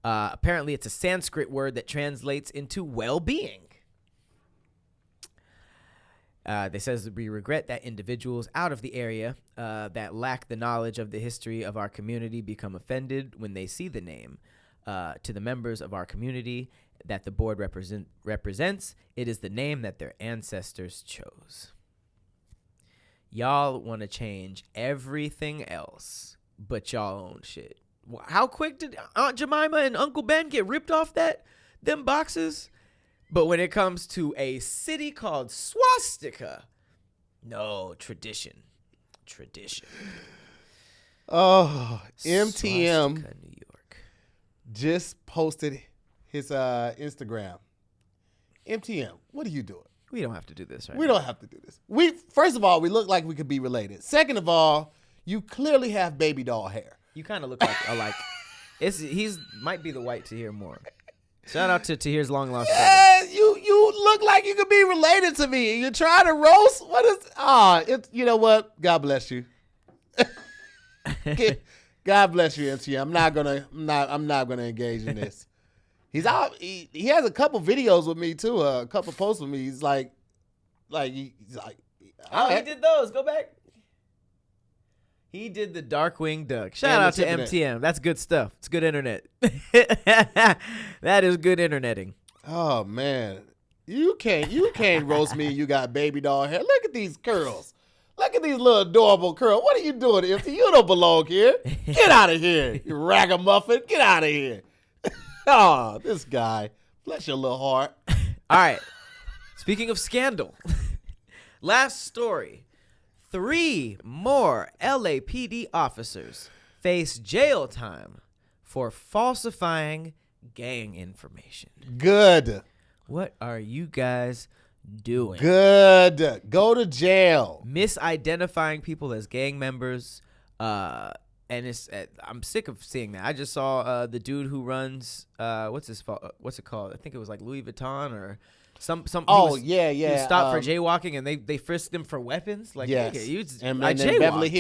Apparently, it's a Sanskrit word that translates into well-being. They says we regret that individuals out of the area that lack the knowledge of the history of our community become offended when they see the name. To the members of our community that the board represents, it is the name that their ancestors chose. Y'all want to change everything else but y'all own shit. How quick did Aunt Jemima and Uncle Ben get ripped off them boxes? But when it comes to a city called Swastika, no, tradition. Oh, MTM Swastika, New York. Just posted his Instagram. MTM, what are you doing? We don't have to do this, right? We don't have to do this. First of all, we look like we could be related. Second of all, you clearly have baby doll hair. You kind of look like alike. He's might be the white Tahir more. Shout out to Tahir's long lost brother. You look like you could be related to me. You're trying to roast. What is? You know what? God bless you. God bless you, MTM. I'm not gonna engage in this. He's out. He has a couple videos with me too. A couple posts with me. He's like, he did those. Go back. He did the Darkwing Duck. Shout out to MTM. That's good stuff. It's good internet. That is good interneting. Oh man, you can't roast me. You got baby doll hair. Look at these curls. Look at these little adorable curls. What are you doing, MTM? You don't belong here. Get out of here, you ragamuffin. Get out of here. Oh, this guy. Bless your little heart. All right. Speaking of scandal, last story. 3 more LAPD officers face jail time for falsifying gang information. Good. What are you guys doing? Good. Go to jail. Misidentifying people as gang members. And I'm sick of seeing that. I just saw the dude who runs what's it called? I think it was like Louis Vuitton or some. Oh, he yeah. was stopped for jaywalking and they frisked him for weapons. Like, yes. nigga, and Beverly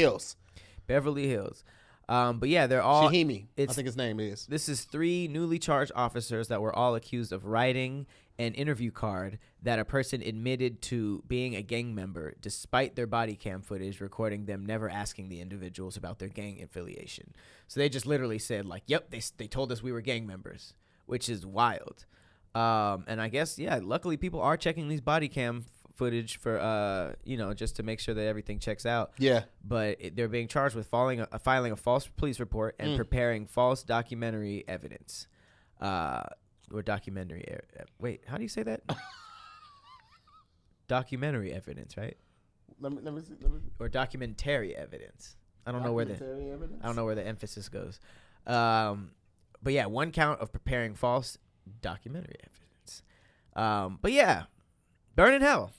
Hills. But yeah, they're all Shahimi. I think his name is. This is 3 newly charged officers that were all accused of writing an interview card that a person admitted to being a gang member despite their body cam footage recording them never asking the individuals about their gang affiliation. So they just literally said like, yep, they told us we were gang members, which is wild. And I guess, yeah, luckily people are checking these body cam footage for, just to make sure that everything checks out. Yeah. But they're being charged with filing a false police report and preparing false documentary evidence. Or documentary. Wait, how do you say that? Documentary evidence, right? Let me see. Or documentary evidence. I don't know where the emphasis goes. But yeah, 1 count of preparing false documentary evidence. But yeah, burn in hell.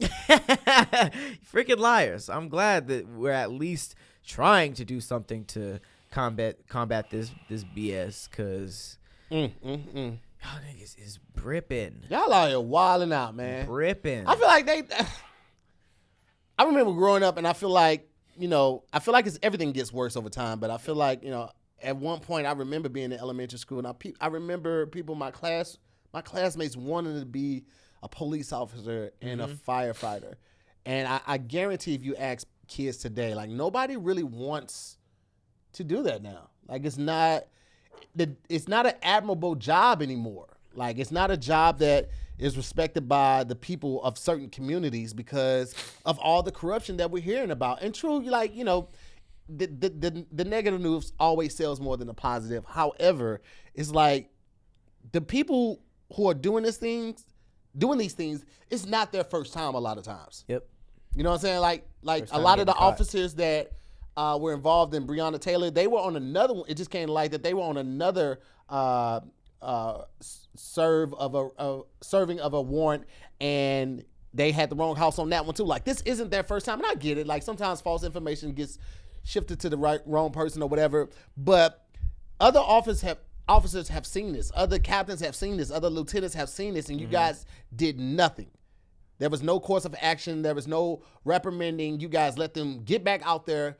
Freaking liars. I'm glad that we're at least trying to do something to combat this BS, because y'all niggas is bripping. Y'all out here wilding out, man. Bripping. I feel like I remember growing up, and I feel like, everything gets worse over time, but I feel like, at one point I remember being in elementary school, and I remember people in my classmates wanting to be a police officer and a firefighter. And I guarantee if you ask kids today, like, nobody really wants to do that now. Like, it's not an admirable job anymore. Like, it's not a job that is respected by the people of certain communities because of all the corruption that we're hearing about. And true, like, the negative news always sells more than the positive. However, it's like the people who are doing these things, it's not their first time a lot of times. Yep. You know what I'm saying? Like a lot of the officers that were involved in Breonna Taylor, they were on another one. It just came to light that they were on another serving of a warrant, and they had the wrong house on that one too. Like, this isn't their first time, and I get it. Like, sometimes false information gets shifted to the wrong person or whatever. But other officers have seen this. Other captains have seen this. Other lieutenants have seen this, and you guys did nothing. There was no course of action. There was no reprimanding. You guys let them get back out there.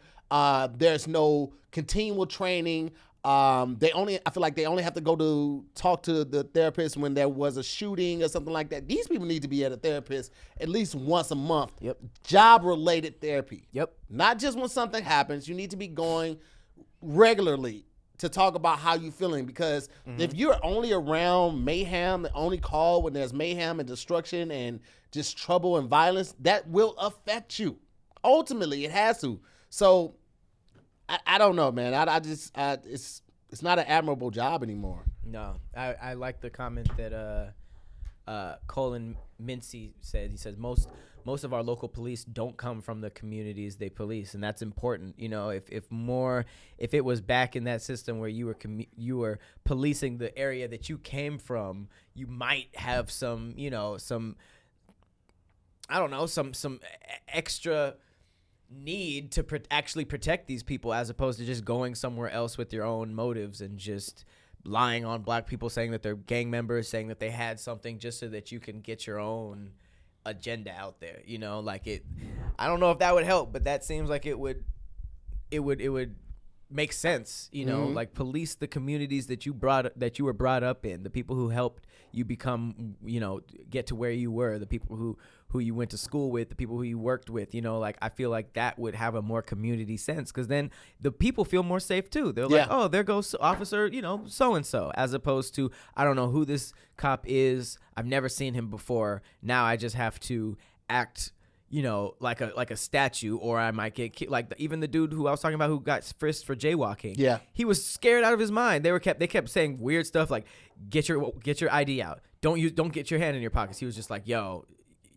There's no continual training. I feel like they only have to go to talk to the therapist when there was a shooting or something like that. These people need to be at a therapist at least once a month. Yep. Job-related therapy. Yep. Not just when something happens. You need to be going regularly to talk about how you feeling, because if you're only around mayhem, only call when there's mayhem and destruction and just trouble and violence, that will affect you. Ultimately, it has to. So I don't know, man. It's not an admirable job anymore. No, I like the comment that Colin Mincy said. He says most of our local police don't come from the communities they police, and that's important. If it was back in that system where you were policing the area that you came from, you might have some extra need to actually protect these people, as opposed to just going somewhere else with your own motives and just lying on black people, saying that they're gang members, saying that they had something just so that you can get your own agenda out there. I don't know if that would help, but that seems like it would make sense. Like, police the communities that you were brought up in, the people who helped you become, get to where you were, the people who you went to school with, the people who you worked with. I feel like that would have a more community sense, because then the people feel more safe too. They're like, oh, there goes officer, so and so, as opposed to, I don't know who this cop is, I've never seen him before, now I just have to act like a statue, or I might get like even the dude who I was talking about who got frisked for jaywalking. Yeah, he was scared out of his mind. They kept saying weird stuff like, get your ID out, don't get your hand in your pockets. He was just like, yo,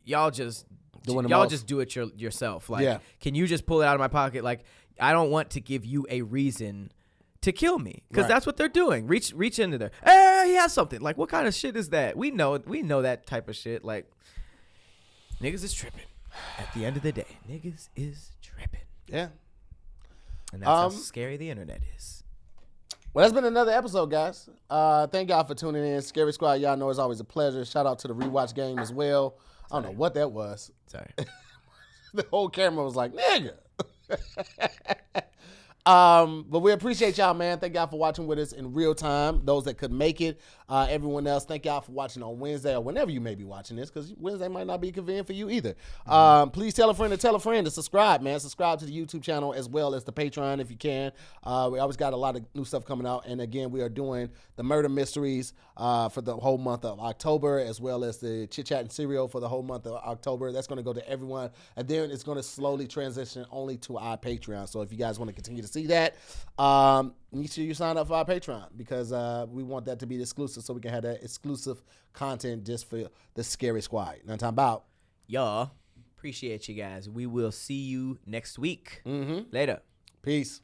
y'all just do it yourself. Like, can you just pull it out of my pocket? Like, I don't want to give you a reason to kill me, because that's what they're doing. Reach into there. Hey, he has something. Like, what kind of shit is that? We know that type of shit. Like, niggas is tripping. At the end of the day, niggas is tripping. Yeah. And that's how scary the internet is. Well, that's been another episode, guys. Thank y'all for tuning in. Scary Squad, y'all know it's always a pleasure. Shout out to the rewatch game as well. I don't know what that was. Sorry. The whole camera was like, nigga. But we appreciate y'all, man. Thank y'all for watching with us in real time. Those that could make it. Everyone else, thank y'all for watching on Wednesday or whenever you may be watching this, because Wednesday might not be convenient for you either. Please tell a friend to subscribe, man. Subscribe to the YouTube channel as well as the Patreon if you can. We always got a lot of new stuff coming out. And again, we are doing the murder mysteries for the whole month of October, as well as the Chit Chat and Cereal for the whole month of October. That's going to go to everyone. And then it's going to slowly transition only to our Patreon. So if you guys want to continue to see that, make sure you sign up for our Patreon, because we want that to be exclusive, so we can have that exclusive content just for the Scary Squad. Now, time about. Y'all, appreciate you guys. We will see you next week. Later. Peace.